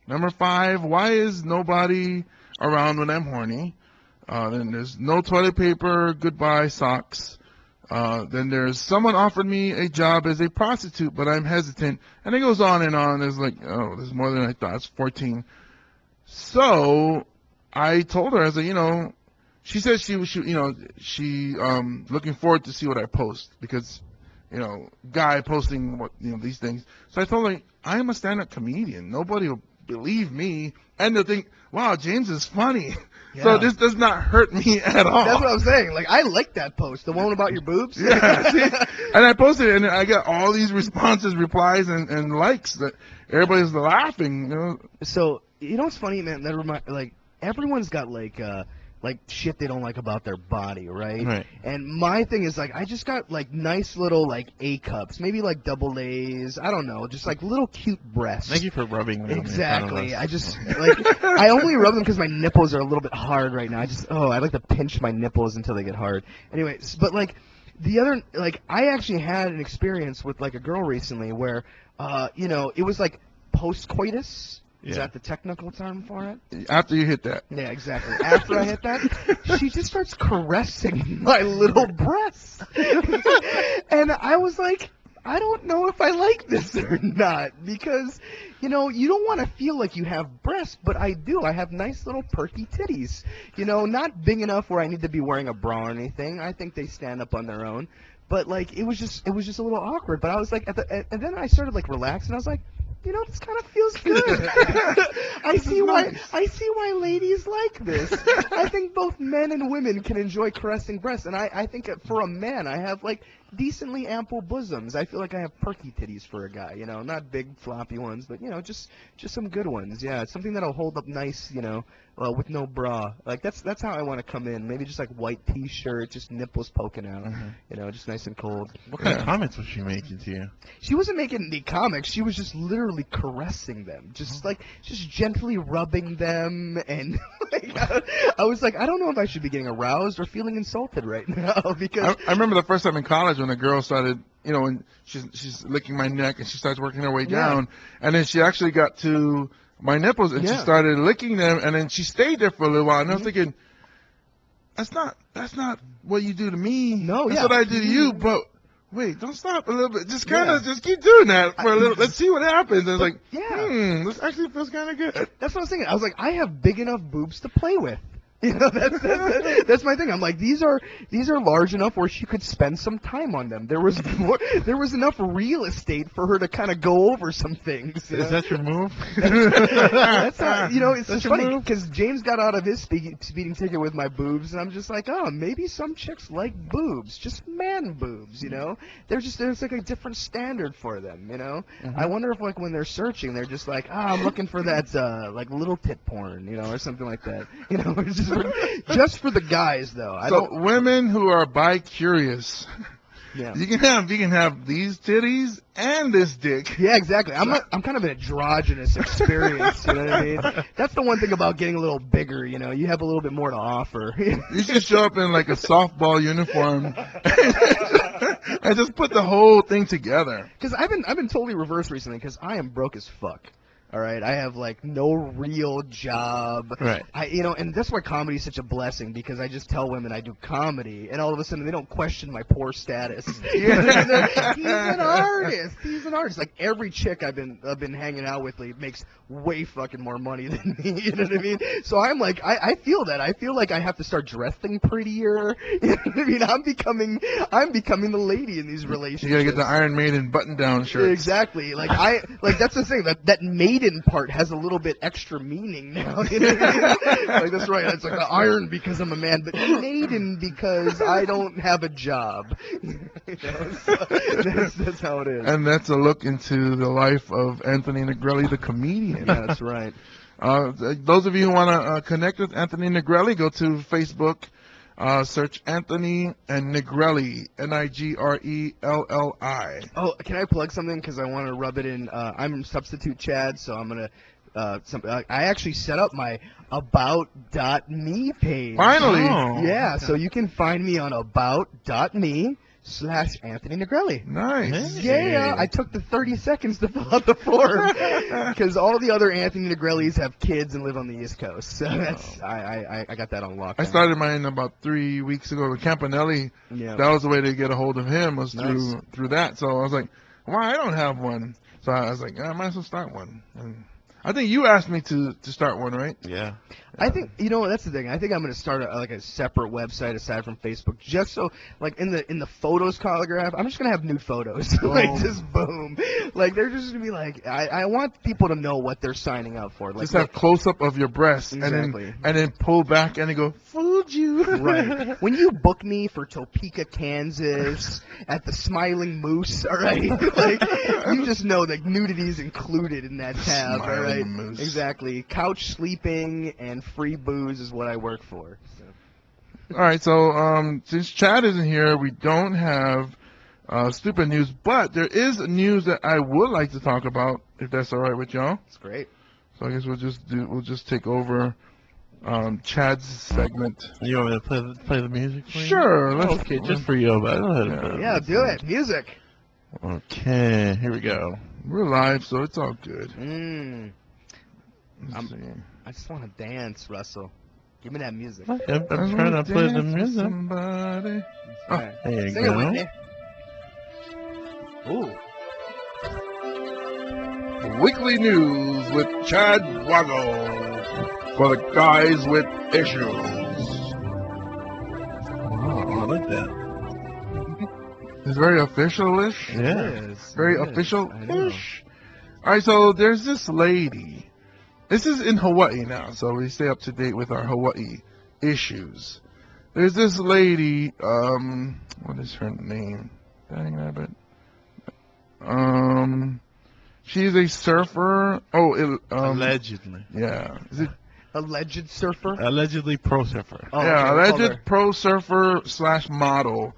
Number 5, why is nobody around when I'm horny? Then there's no toilet paper, goodbye socks. Then there's someone offered me a job as a prostitute, but I'm hesitant. And it goes on and on. There's like, oh, there's more than I thought. It's 14. So I told her, I said, you know, she said she looking forward to see what I post because, you know, guy posting what, you know, these things. So I told her, I am a stand-up comedian. Nobody will believe me. And they'll think, wow, James is funny. So Yeah. this does not hurt me at all. That's what I'm saying. Like, I like that post, the one about your boobs. Yeah, see? And I posted it, and I got all these responses, replies, and likes that everybody's laughing. You know? So, you know what's funny, man? That like, everyone's got like shit they don't like about their body, right? Right. And my thing is like, I just got like nice little like A cups, maybe like double A's. I don't know, just like little cute breasts. Thank you for rubbing them in front of Exactly. us. I just like I only rub them because my nipples are a little bit hard right now. I like to pinch my nipples until they get hard. Anyways, but like the other, like I actually had an experience with like a girl recently where, you know, it was like post-coitus. Is Yeah. that the technical term for it? After you hit that. Yeah, exactly. After I hit that, she just starts caressing my little breasts. And I was like, I don't know if I like this or not because, you know, you don't want to feel like you have breasts, but I do. I have nice little perky titties. You know, not big enough where I need to be wearing a bra or anything. I think they stand up on their own. But like, it was just a little awkward. But I was like, and then I started like relaxing. I was like, you know, this kind of feels good. I see why ladies like this. I think both men and women can enjoy caressing breasts, and I think for a man, I have like decently ample bosoms. I feel like I have perky titties for a guy, you know, not big floppy ones, but you know, just some good ones. Yeah, something that'll hold up nice, you know, with no bra. Like that's how I want to come in. Maybe just like white t-shirt, just nipples poking out, you know, just nice and cold. What kind of comments was she making to you? She wasn't making any comics. She was just literally caressing them, just gently rubbing them, and like, I was like, I don't know if I should be getting aroused or feeling insulted right now because I remember the first time in college when a girl started, you know, when she's licking my neck and she starts working her way down, and then she actually got to my nipples and she started licking them, and then she stayed there for a little while, and I was thinking, that's not what you do to me. No, that's yeah. what I do to you, but wait, don't stop a little bit. Just kind of, just keep doing that for a little. Let's see what happens. And it's like, Yeah. this actually feels kind of good. That's what I was thinking. I was like, I have big enough boobs to play with. You know, that's my thing. I'm like, these are large enough where she could spend some time on them. There was enough real estate for her to kind of go over some things. You know? Is that your move? That's not, you know, it's That's just your funny move? because James got out of his speeding ticket with my boobs, and I'm just like, oh, maybe some chicks like boobs, just man boobs, you know? There's like a different standard for them, you know? I wonder if like when they're searching, they're just like, I'm looking for that like little tit porn, you know, or something like that, you know? It's just for the guys though. I So don't. women who are bi-curious, Yeah. you can have these titties and this dick. Yeah, exactly. I'm kind of an androgynous experience. You know what I mean? That's the one thing about getting a little bigger. You know, you have a little bit more to offer. You should show up in like a softball uniform and just put the whole thing together. Because I've been totally reversed recently. Because I am broke as fuck. All right, I have like no real job. Right. And that's why comedy is such a blessing because I just tell women I do comedy, and all of a sudden they don't question my poor status. He's an artist. He's an artist. Like every chick I've been hanging out with lately makes way fucking more money than me. You know what I mean? So I'm like, I feel that. I feel like I have to start dressing prettier. You know what I mean? I'm becoming the lady in these relationships. You gotta get the Iron Maiden button-down shirt. Exactly. Like that's the thing that maiden part has a little bit extra meaning now. You know what I mean? Like that's right. It's like the iron because I'm a man, but maiden because I don't have a job. You know, so that's how it is. And that's a look into the life of Anthony Negrelli, the comedian. Yeah, that's right. Those of you who want to connect with Anthony Negrelli, go to Facebook, search Anthony and Negrelli, Nigrelli. Oh, can I plug something? Because I want to rub it in. I'm substitute Chad, so I'm gonna. I actually set up my about.me page. Finally. Oh. Yeah, so you can find me on about.me/Anthony Negrelli. Nice. Yeah, I took the 30 seconds to fill out the form because all the other Anthony Negrellis have kids and live on the East Coast. So that's I got that on lock. I started mine about 3 weeks ago with Campanelli. Yeah. That was the way to get a hold of him, was Nice. through that. So I was like, why I don't have one? So I was like, I might as well start one. And I think you asked me to start one, right? Yeah. I think that's the thing. I think I'm going to start a separate website aside from Facebook, just so like in the photos colograph, I'm just going to have nude photos, like just boom, like they're just going to be like I want people to know what they're signing up for. Like Just have close up of your breasts, Exactly. and then pull back and go, fooled you. Right. When you book me for Topeka, Kansas, at the Smiling Moose, all right, like you just know that nudity is included in that tab, all right? Smiling Moose. Exactly. Couch sleeping and free booze is what I work for. So. All right, so since Chad isn't here, we don't have stupid news, but there is news that I would like to talk about, if that's all right with y'all. It's great. So I guess we'll just take over Chad's segment. You want me to play the music for you? Sure. Let's, Okay, just for you, but go ahead and play it. Yeah, do it. Music. Okay, here we go. We're live, so it's all good. I just want to dance, Russell. Give me that music. I'm trying to play the music. Somebody. Right. There you Sing it, go. Whitney. Ooh. Weekly news with Chad Wago for the guys with issues. Oh, I like that. It's very official-ish. Yeah. Very It is. I know. official-ish. All right, so there's this lady. This is in Hawaii now, so we stay up to date with our Hawaii issues. There's this lady. What is her name? Dang rabbit. She's a surfer. Allegedly. Yeah. Is it? Alleged surfer. Allegedly pro surfer. Oh, Yeah, okay, we'll call alleged her. pro surfer / model,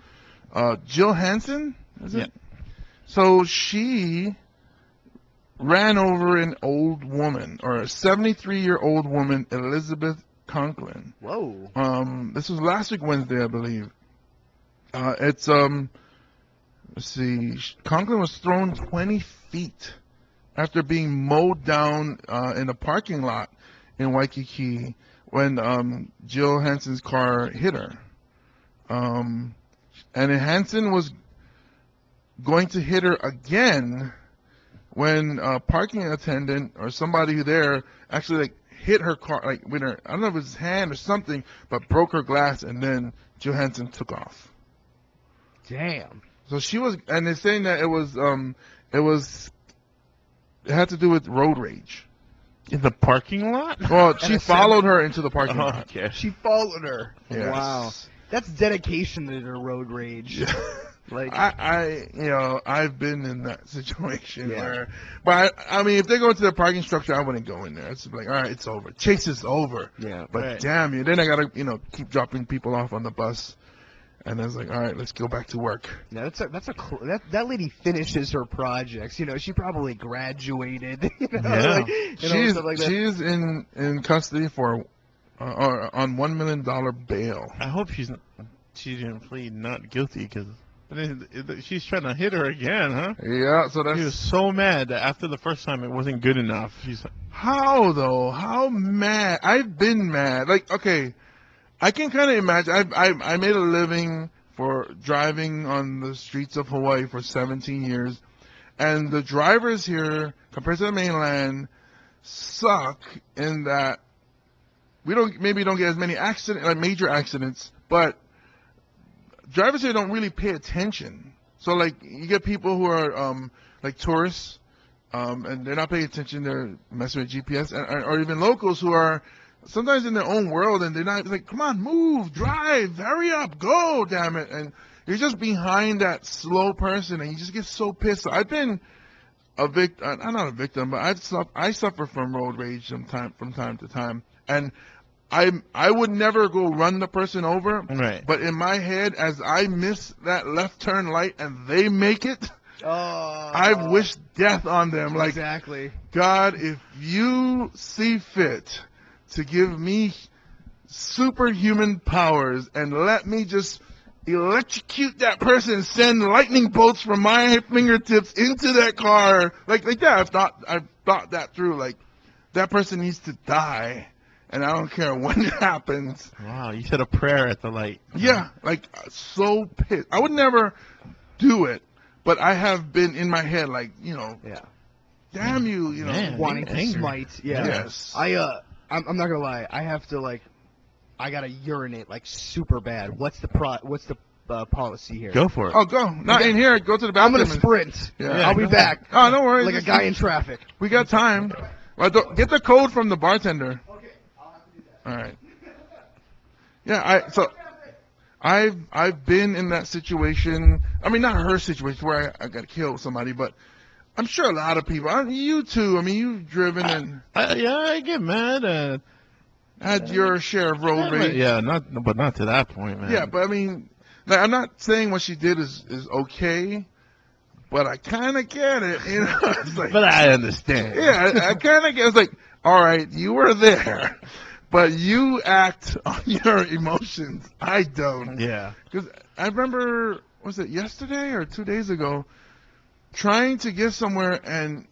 Jill Hansen, is it? Yeah. So she ran over an old woman, or a 73-year-old woman, Elizabeth Conklin. Whoa. This was last week Wednesday, I believe. Let's see, Conklin was thrown 20 feet after being mowed down in a parking lot in Waikiki when Jill Hansen's car hit her. And Hansen was going to hit her again when a parking attendant or somebody there actually like hit her car, like with her, I don't know if it was his hand or something, but broke her glass, and then Johansson took off. Damn. So she was, and they're saying that it had to do with road rage. In the parking lot? Well, she followed her into the parking Oh, lot. okay. She followed her. Yes. Wow. That's dedication to her road rage. Like, I've been in that situation Yeah. where, but I mean, if they go into the parking structure, I wouldn't go in there. It's like, all right, it's over. Chase is over. yeah. But Right. damn you, then I gotta, keep dropping people off on the bus, and I was like, all right, let's go back to work. Yeah, that lady finishes her projects. She probably graduated. Yeah. Stuff like that. She's in custody for or on $1 million bail. I hope she didn't plead not guilty because she's trying to hit her again, huh? Yeah, so She was that's so mad that after the first time it wasn't good enough. She's like, how though. How mad? I've been mad. Like, okay, I can kind of imagine. I made a living for driving on the streets of Hawaii for 17 years, and the drivers here, compared to the mainland, suck in that we don't get as many major accidents, but drivers here don't really pay attention. So like you get people who are like tourists, and they're not paying attention. They're messing with GPS, or even locals who are sometimes in their own world, and they're not like, come on, move, drive, hurry up, go, damn it. And you're just behind that slow person, and you just get so pissed. I've been a victim. I'm not a victim, but I suffer from road rage from time to time, and I would never go run the person over. right. But in my head, as I miss that left turn light and they make it, Oh. I wish death on them. Like, Exactly. God, if you see fit to give me superhuman powers and let me just electrocute that person and send lightning bolts from my fingertips into that car, like that. I've thought that through. Like, that person needs to die, and I don't care when it happens. Wow, you said a prayer at the light. Yeah, like, so pissed. I would never do it, but I have been in my head, like, Yeah. damn you, Man. Wanting to Angry. smite. Yeah. Yes. I'm not gonna lie. I have to I gotta urinate super bad. What's the policy here? Go for it. Oh, go. Not Okay. in here. Go to the I'm bathroom. gonna and- sprint. Yeah. I'll be go back. Oh, don't worry. Like a Just- guy in traffic. We got time. Well, get the code from the bartender. Okay, I'll have to do that. All right. Yeah, I've been in that situation. I mean, not her situation where I got to kill somebody, but I'm sure a lot of people. You too. I mean, you've driven and I get mad. had your share of road rage. Yeah, but not to that point, man. Yeah, but I mean, like, I'm not saying what she did is okay, but I kind of get it. It's like, But I understand. yeah, I kind of get. It's like, all right, you were there, but you act on your emotions. I don't. Yeah. Because I remember, was it yesterday or 2 days ago, trying to get somewhere, and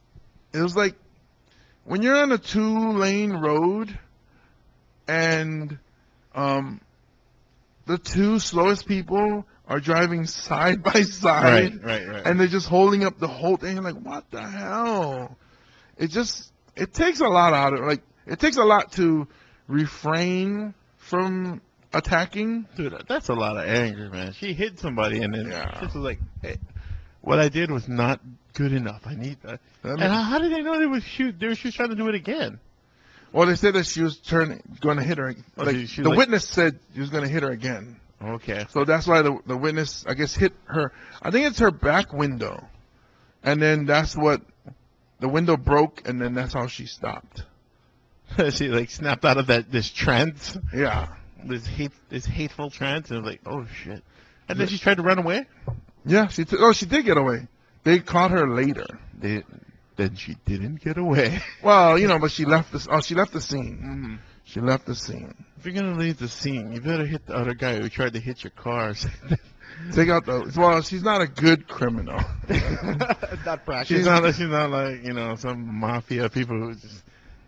it was like when you're on a 2-lane road, and the two slowest people are driving side by side, Right. and they're just holding up the whole thing. I'm like, what the hell? It takes a lot out of it. Like, it takes a lot to refrain from attacking. Dude, that's a lot of anger, man. She hit somebody, and then Yeah. she was like, hey, what I did was not good enough. I need that. That And mean- how did they know they was she was trying to do it again? Well, they said that she was going to hit her. Oh, Like, she the like- witness said she was going to hit her again. Okay. So that's why the witness, I guess, hit her. I think it's her back window. And then that's what, the window broke, and then that's how she stopped. She like snapped out of this trance, Yeah. this hateful trance, and was like, oh shit. And then she tried to run away. Yeah, she did get away. They caught her later. Then she didn't get away. Well, but she left the scene. Mm-hmm. She left the scene. If you're gonna leave the scene, you better hit the other guy who tried to hit your cars. Take out she's not a good criminal. It's not practice. she's not like some mafia people who just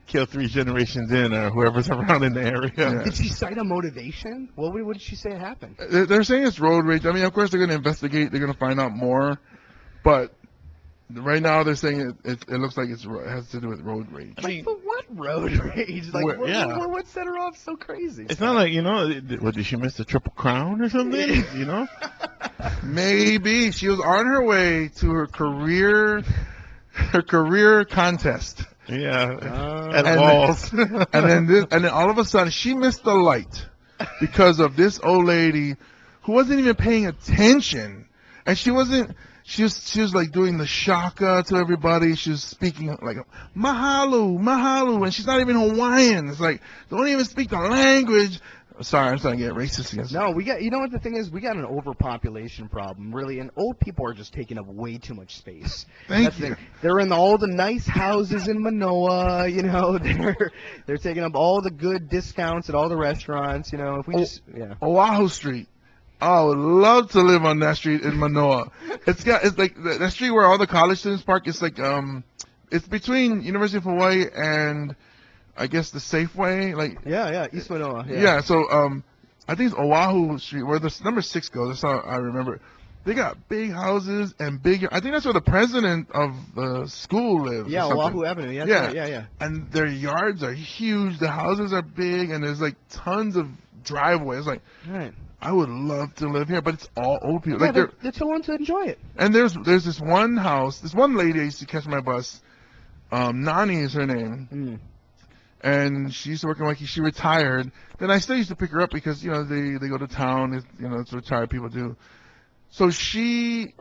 kill 3 generations in or whoever's around in the area. Yeah. Did she cite a motivation? What did she say happened? They're saying it's road rage. I mean, of course they're going to investigate. They're going to find out more. But right now they're saying it looks like it has to do with road rage. I mean, But what road rage? Like, Where- what set her off so crazy? it's not like, what, did she miss the Triple Crown or something? You know? Maybe she was on her way to her career contest, Yeah. And At balls. and then all of a sudden she missed the light because of this old lady who wasn't even paying attention, and she wasn't. She was like doing the shaka to everybody. She was speaking like mahalo, mahalo, and she's not even Hawaiian. It's like, don't even speak the language. Sorry, I'm starting to get racist against No, you know what the thing is? We got an overpopulation problem, really, and old people are just taking up way too much space. Thank That's the you. thing. They're in all the nice houses in Manoa, they're taking up all the good discounts at all the restaurants, If we Oh. Oahu Street. I would love to live on that street in Manoa. It's like that street where all the college students park. It's like it's between University of Hawaii and I guess the Safeway. Like Yeah, East Manoa. yeah. So I think it's Oahu Street where the number 6 goes. That's how I remember it. They got big houses and big. I think that's where the president of the school lives. Yeah, or something. Oahu Avenue. Yeah, Yeah. right, yeah. And their yards are huge. The houses are big, and there's like tons of driveways. Like Right. I would love to live here, but it's all old people. Yeah, Like they're too old to enjoy it. and there's this one house, this one lady I used to catch my bus. Nani is her name, Mm. and she used to work in Waikiki. She retired. Then I still used to pick her up because they go to town. It's retired people do. So she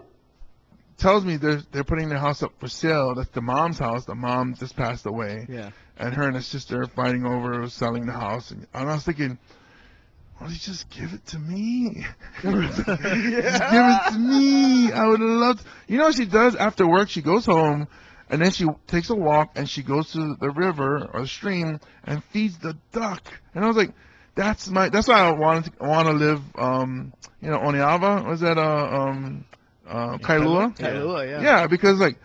tells me they're putting their house up for sale. That's the mom's house. The mom just passed away, Yeah. and her and her sister are fighting over selling the house. And I was thinking, why don't you just give it to me? Just give it to me. I would love to. You know what she does after work? She goes home, and then she takes a walk, and she goes to the river or the stream and feeds the duck. And I was like, that's why I want to live. Oniava, was that Kailua? Kailua, yeah. Yeah, because like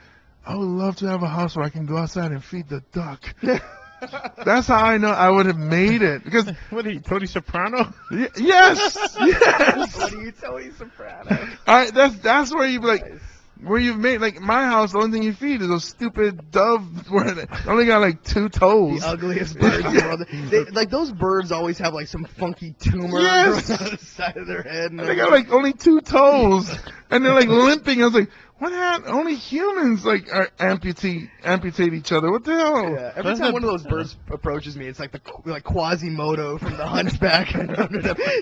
I would love to have a house where I can go outside and feed the duck. That's how I know I would have made it. Because What are you, Tony Soprano? yes. What are you, Tony Soprano? That's where you like where you've made like my house. The only thing you feed is those stupid doves where they only got like 2 toes. The ugliest birds in the world. Like those birds always have like some funky tumor Yes. growing out the side of their head. And they got like only 2 toes, and they're like limping. I was like, what happened? Only humans like are amputate each other. What the hell? Yeah, every time one of those birds approaches me, it's like like Quasimodo from The Hunchback.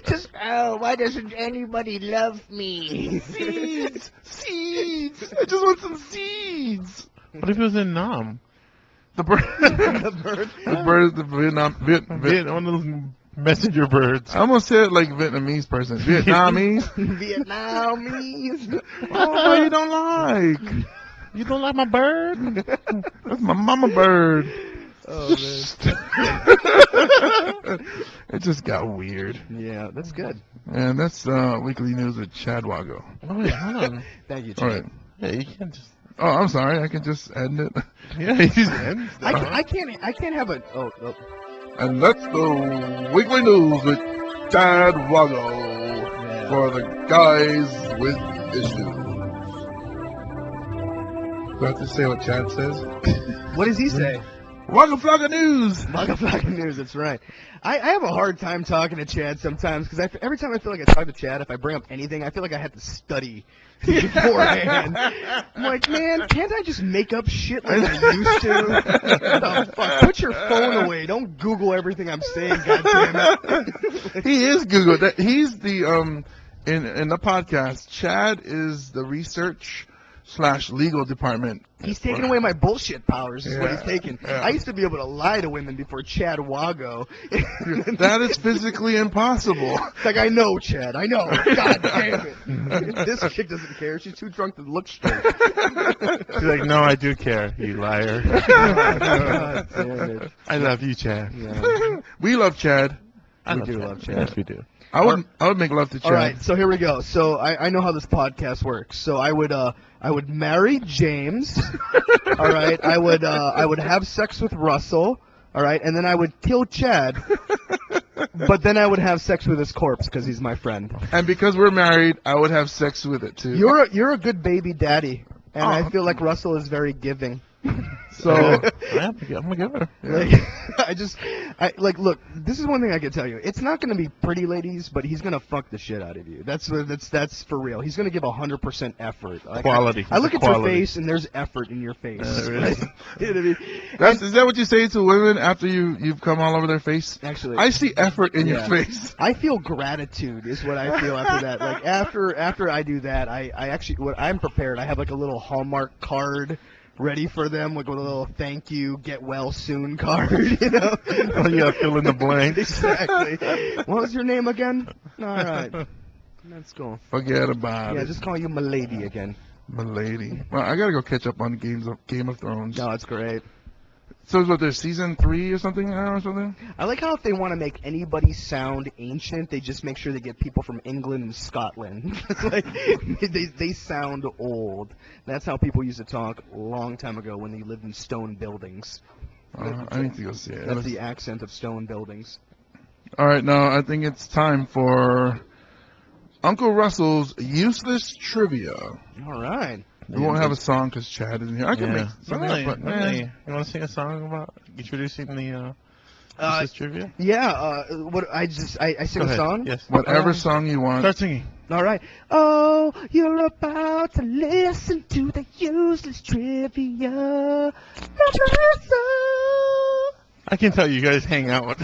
Just why doesn't anybody love me? Seeds, seeds. I just want some seeds. What if it was in Nam? The bird. The bird. The bird is the Vietnam. One of those messenger birds. I almost said it like Vietnamese person. Vietnamese. Vietnamese. Oh, you don't like. You don't like my bird? That's my mama bird. Oh man. It just got weird. Yeah, that's good. And that's weekly news with Chad Wago. Oh, wait, hold on. Thank you, All Chad. right. Yeah, you can't just. Oh, I'm sorry. I can just end it. Yeah, you just end stuff. I can't have a. Oh. And that's the weekly news with Chad Wago for the guys with issues. Do I have to say what Chad says? What does he say? Waka Flocka News! Maka Flocka News, that's right. I have a hard time talking to Chad sometimes because every time I feel like I talk to Chad, if I bring up anything, I feel like I have to study beforehand. I'm like, man, can't I just make up shit like I used to? What the fuck? Put your phone away. Don't Google everything I'm saying, goddammit. He is Google. He's the in the podcast. Chad is the research/legal department. He's taking away my bullshit powers is what he's Yeah, taking. yeah. I used to be able to lie to women before Chad Wago. That is physically impossible. It's like, I know, Chad. I know. God damn it. This chick doesn't care. She's too drunk to look straight. She's like, no, I do care, you liar. God damn it. I love you, Chad. Yeah. We love Chad. I We do love Chad. Yes, we do. I would make love to Chad. All right, so here we go. So I know how this podcast works. So I would marry James. All right. I would have sex with Russell. All right, and then I would kill Chad. But then I would have sex with his corpse because he's my friend. And because we're married, I would have sex with it too. You're a good baby daddy. and I feel like Russell is very giving. So I'm gonna give her. Like, look, this is one thing I can tell you. It's not going to be pretty ladies, but he's going to fuck the shit out of you. That's for real. He's going to give 100% effort. Like, Quality. I look It's at your quality. face, and there's effort in your face. There is. You know what I mean? is that what you say to women after you've come all over their face? Actually, I see effort in your Yeah. face. I feel gratitude is what I feel after that. Like after I do that, I actually I'm prepared. I have like a little Hallmark card ready for them, like with a little thank you, get well soon card. You know. Oh, yeah, fill in the blanks. Exactly. What was your name again? All right. Let's go. Forget about Yeah, it, just call you Milady again. my lady. Well, I gotta go catch up on Game of Thrones. No, it's great. So it's what, there's season 3 or something now or something? I like how if they want to make anybody sound ancient, they just make sure they get people from England and Scotland. It's like they sound old. That's how people used to talk a long time ago when they lived in stone buildings. I need to go see it. That's the accent of stone buildings. All right, now I think it's time for Uncle Russell's useless trivia. All right. We won't have a song because Chad isn't here. I can make something Really? up, but Really? You want to sing a song about introducing the this trivia? Yeah. What I sing Go a ahead. song. Yes. whatever song you want. Start singing. All right. Oh, you're about to listen to the useless trivia. I can tell you guys hang out with.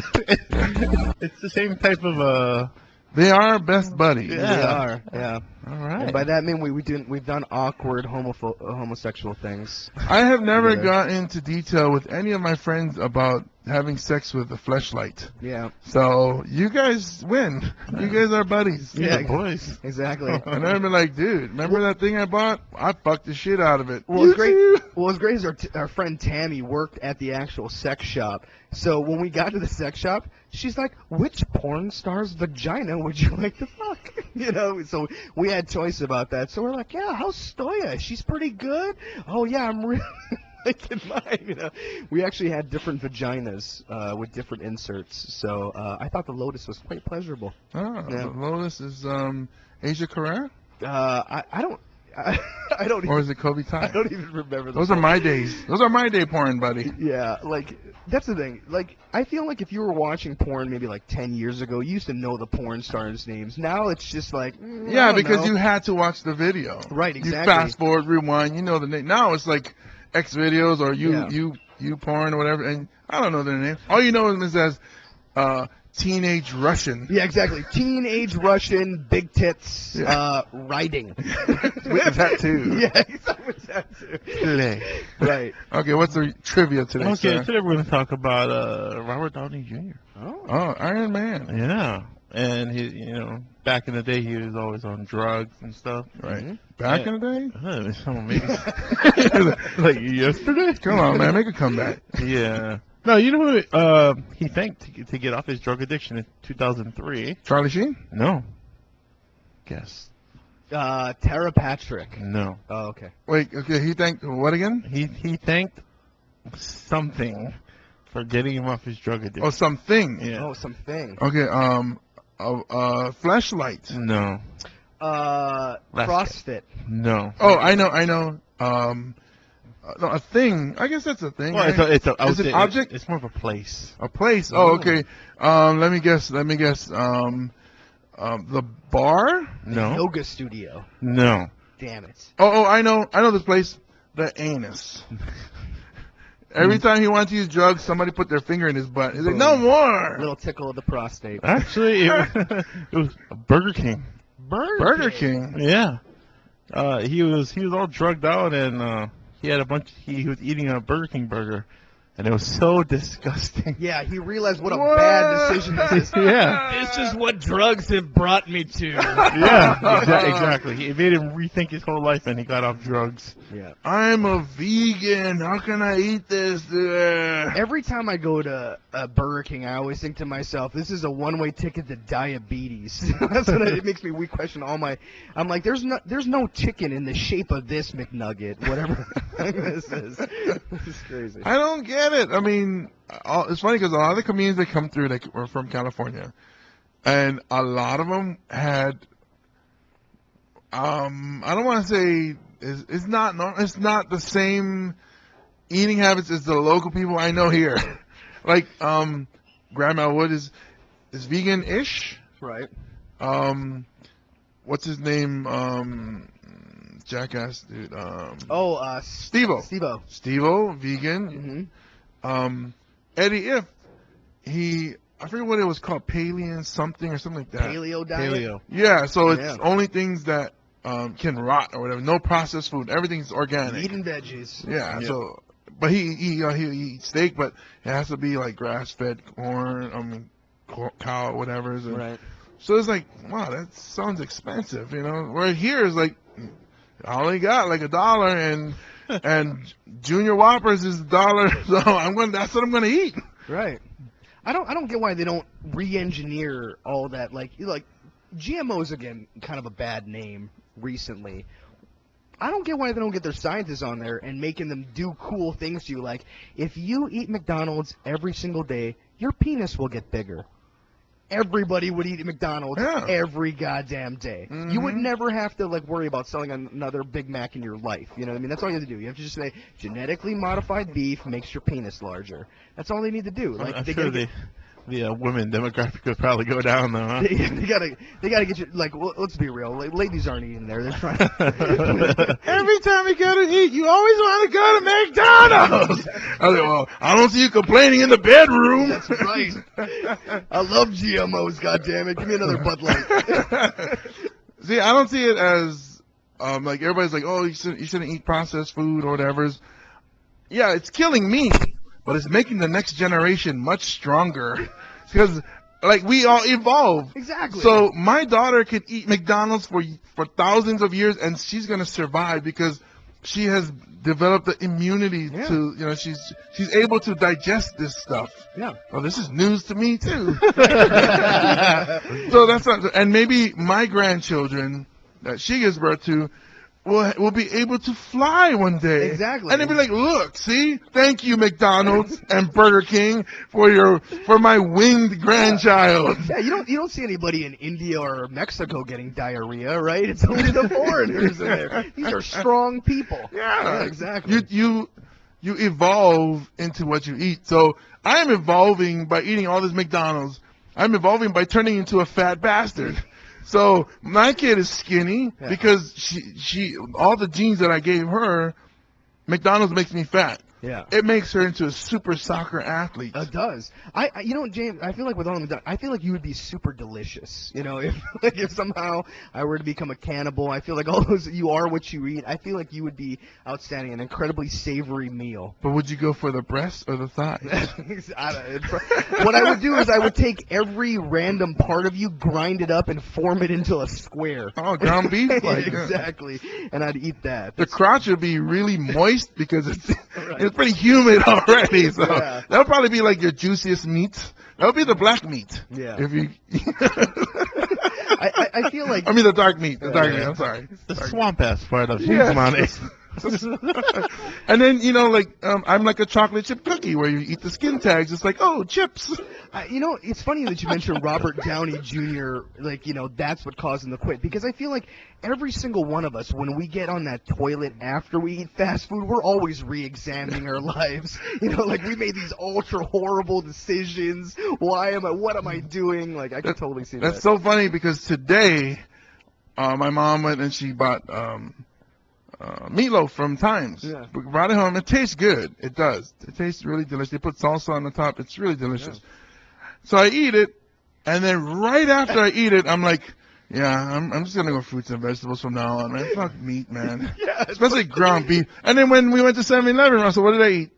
It's the same type of They are best buddies. They Yeah. are. Yeah. All right. And by that I mean we've done awkward homosexual things. I have never Yeah. got into detail with any of my friends about having sex with a fleshlight. Yeah. So you guys win. You guys are buddies. Yeah, Yeah. boys. Exactly. And I've been like, dude, remember that thing I bought? I fucked the shit out of it. Well, it's great. You too? Well, what's great is our friend Tammy worked at the actual sex shop. So when we got to the sex shop, she's like, "Which porn star's vagina would you like to fuck?" You know. So we had choice about that. So we're like, "Yeah, how's Stoya? She's pretty good." "Oh yeah, I'm really liking mine." You know. We actually had different vaginas with different inserts. So I thought the Lotus was quite pleasurable. Oh, Yeah. the Lotus is Asia Carrera? I don't. I don't. Or is it Kobe I Ty? don't even remember. Those are my days. Those are my day porn, buddy. Yeah, like that's the thing. Like I feel like if you were watching porn maybe like 10 years ago, you used to know the porn stars' names. Now it's just like I Yeah, don't because know. you had to watch the video. Right, You exactly. fast forward, rewind, you know the name. Now it's like X videos or Yeah. you porn or whatever, and I don't know their name. All you know is as teenage Russian. Yeah, exactly. Teenage Russian, big tits, Yeah. riding. With that too. Yeah, exactly. With that too. Play. Right. Okay, what's the trivia today, Okay, sir? today we're going to talk about Robert Downey Jr. Oh. Oh, Iron Man. Yeah, and he, back in the day, he was always on drugs and stuff. Right. Mhm. Back Yeah. in the day? Maybe like yesterday. Come on, man, make a comeback. Yeah. No, you know who he thanked to get off his drug addiction in 2003? Charlie Sheen? No. Guess. Tara Patrick. No. Oh, okay. Wait, okay, he thanked what again? He thanked something for getting him off his drug addiction. Oh, something. Yeah. Oh, something. Okay, flashlight. No. CrossFit. No. Oh, I know. No, a thing. I guess that's a thing. Well, right? it's a I would Is it say object? It's more of a place. A place. Oh, okay. Let me guess. The bar. No. Yoga studio. No. Damn it. Oh, I know this place. The anus. Every time he wanted to use drugs, somebody put their finger in his butt. He's like, no more. Little tickle of the prostate. Actually, it was Burger King. Burger King. Yeah. He was all drugged out and he had he was eating a Burger King burger and it was so disgusting. Yeah, he realized what a What? bad decision this is. Yeah. This is what drugs have brought me to. Yeah, exactly. It made him rethink his whole life and he got off drugs. Yeah. I'm a vegan. How can I eat this? Every time I go to Burger King, I always think to myself, this is a one-way ticket to diabetes. That's what it makes me question all my. I'm like, there's no chicken in the shape of this McNugget, whatever this is. This is crazy. I don't get it. I mean, it's funny because a lot of the comedians that come through that were from California, and a lot of them had, I don't want to say is not it's not the same eating habits as the local people I know here. Like Grandma Wood is vegan-ish. Right. What's his name? Jackass dude. Steve-O. Steve-O, vegan. Mm-hmm. Eddie I forget what it was called, Paleo something or something like that. Paleo diet. Paleo. Yeah, so it's Yeah. only things that can rot or whatever. No processed food. Everything's organic. Meat and veggies. Yeah. Yep. So, but he eats steak, but it has to be like grass-fed corn. I mean, cow, whatever. And Right. so it's like, wow, that sounds expensive, you know. Where here is like, I only got like $1, and Junior Whoppers is $1, so that's what I'm gonna eat. Right. I don't get why they don't re-engineer all that. Like GMOs, again, kind of a bad name recently. I don't get why they don't get their scientists on there and making them do cool things to you. Like, if you eat McDonald's every single day, your penis will get bigger. Everybody would eat McDonald's Yeah. every goddamn day. You would Mhm. never have to worry about selling another Big Mac in your life. You know what I mean? That's all you have to do. You have to just say genetically modified beef makes your penis larger. That's all they need to do. Like I'm they sure gotta the women demographic would probably go down though, huh? they gotta get you. Like, well, let's be real. Like, ladies aren't eating there. They're trying. Every time you go to eat, you always want to go to McDonald's. I was like, well, I don't see you complaining in the bedroom. That's right. I love GMOs. God damn it! Give me another Bud Light. See, I don't see it as like everybody's like, oh, you shouldn't eat processed food or whatever. Yeah, it's killing me, but it's making the next generation much stronger because like we all evolve. Exactly. So my daughter could eat McDonald's for thousands of years and she's gonna survive because she has developed the immunity Yeah. to, you know, she's able to digest this stuff. Yeah. Well, this is news to me too. So that's not, and maybe my grandchildren that she gives birth to will be able to fly one day. Exactly. And they'll be like, look, see, thank you McDonald's and Burger King for my winged grandchild. Yeah, you don't see anybody in India or Mexico getting diarrhea, right? It's only the foreigners in there. These are strong people. Yeah, exactly. You evolve into what you eat. So I am evolving by eating all this McDonald's. I'm evolving by turning into a fat bastard. So my kid is skinny Yeah. because she all the genes that I gave her, McDonald's makes me fat. Yeah. It makes her into a super soccer athlete. It does. You know, James, I feel like with all of them done, I feel like you would be super delicious. You know, if somehow I were to become a cannibal, I feel like all those, you are what you eat. I feel like you would be outstanding, an incredibly savory meal. But would you go for the breast or the thigh? What I would do is I would take every random part of you, grind it up, and form it into a square. Oh, ground beef? Like, Exactly. And I'd eat that. The crotch would be really moist because it's pretty humid already. So Yeah. that'll probably be like your juiciest meat. That'll be the black meat. Yeah. If you, I feel like I mean the dark meat. The dark Yeah. meat. I'm sorry. The swamp ass part of Yeah. money. And then I'm like a chocolate chip cookie where you eat the skin tags. It's like, oh, chips. you know, it's funny that you mentioned Robert Downey Jr. Like, you know, that's what caused him to quit. Because I feel like every single one of us, when we get on that toilet after we eat fast food, we're always re-examining our lives. You know, like we made these ultra horrible decisions. What am I doing? Like, I can totally see That's that. so funny because today, my mom went and she bought meatloaf from Times. Yeah. We brought it home. It tastes good. It does. It tastes really delicious. They put salsa on the top. It's really delicious. So I eat it, and then right after I eat it, I'm like, yeah, I'm just gonna go fruits and vegetables from now on, man. Fuck meat, man. Yeah, Especially ground beef. And then when we went to 7-Eleven, Russell, what did I eat?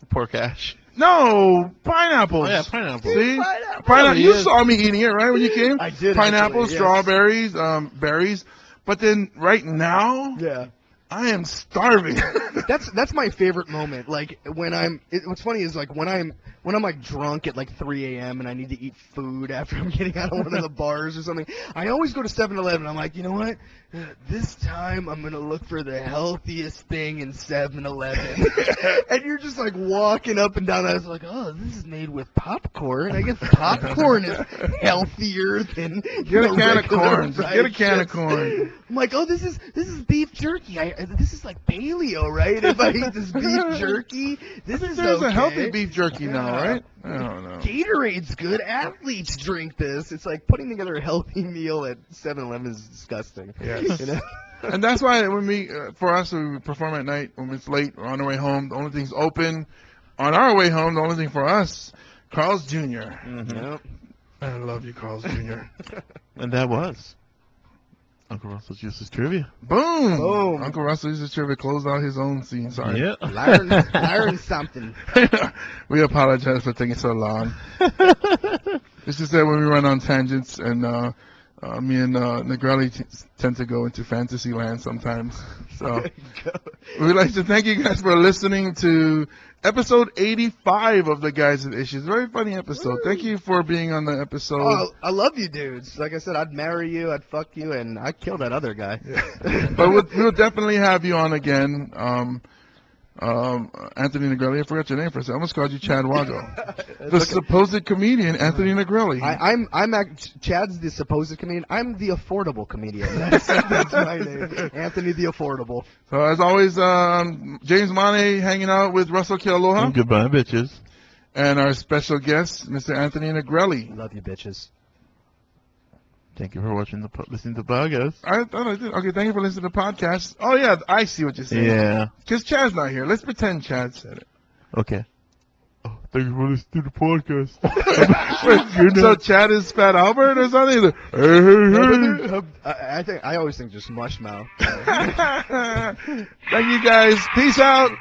Pork ash. No, pineapples. Oh, yeah, pineapple. See? Pineapple. Pineapple. He You is. saw me eating it, right, when you came? I did, Pineapple, actually, yes. strawberries, berries. But then right now, Yeah. I am starving. That's my favorite moment. Like when what's funny is like when I'm like drunk at like 3 a.m. and I need to eat food after I'm getting out of one of the bars or something. I always go to 7-Eleven. I'm like, you know what? This time I'm gonna look for the healthiest thing in 7-Eleven. And you're just like walking up and down. I was like, oh, this is made with popcorn. I guess popcorn is healthier than Get a can of regular corn. Just fried get a can of chips. corn. I'm like, oh, this is beef jerky. this is like paleo, right? If I eat this beef jerky, this is There's okay. a healthy beef jerky now, Yeah. right? I don't know. Gatorade's good. Athletes drink this. It's like putting together a healthy meal at 7-Eleven is disgusting. Yes. You know? And that's why when for us, when we perform at night, when it's late, or on our way home, the only thing's open. On our way home, the only thing for us, Carl's Jr. Yep. I love you, Carl's Jr. And that was Uncle Russell's Useless Trivia. Boom! Boom. Uncle Russell used to trivia closed out his own scene. Sorry. Yeah. Learn something. We apologize for taking so long. It's just that when we run on tangents, and me and Negrelli tend to go into fantasy land sometimes. So we'd like to thank you guys for listening to episode 85 of the Guys with Issues. Very funny episode. Thank you for being on the episode. Oh, I love you dudes. Like I said, I'd marry you, I'd fuck you, and I'd kill that other guy. But we'll definitely have you on again. Anthony Negrelli, I forgot your name for a second. I almost called you Chad Wago. The supposed comedian, Anthony Negrelli. Chad's the supposed comedian. I'm the affordable comedian. That's my name. Anthony the Affordable. So as always, James Mane hanging out with Russell Kealoha. Goodbye, bitches. And our special guest, Mr. Anthony Negrelli. Love you, bitches. Thank you for listening to the podcast. I thought I did. Okay, thank you for listening to the podcast. Oh, yeah, I see what you're saying. Yeah. Because Chad's not here. Let's pretend Chad said it. Okay. Oh, thank you for listening to the podcast. So Chad is Fat Albert or something? I always think just mush mouth. Thank you guys. Peace out.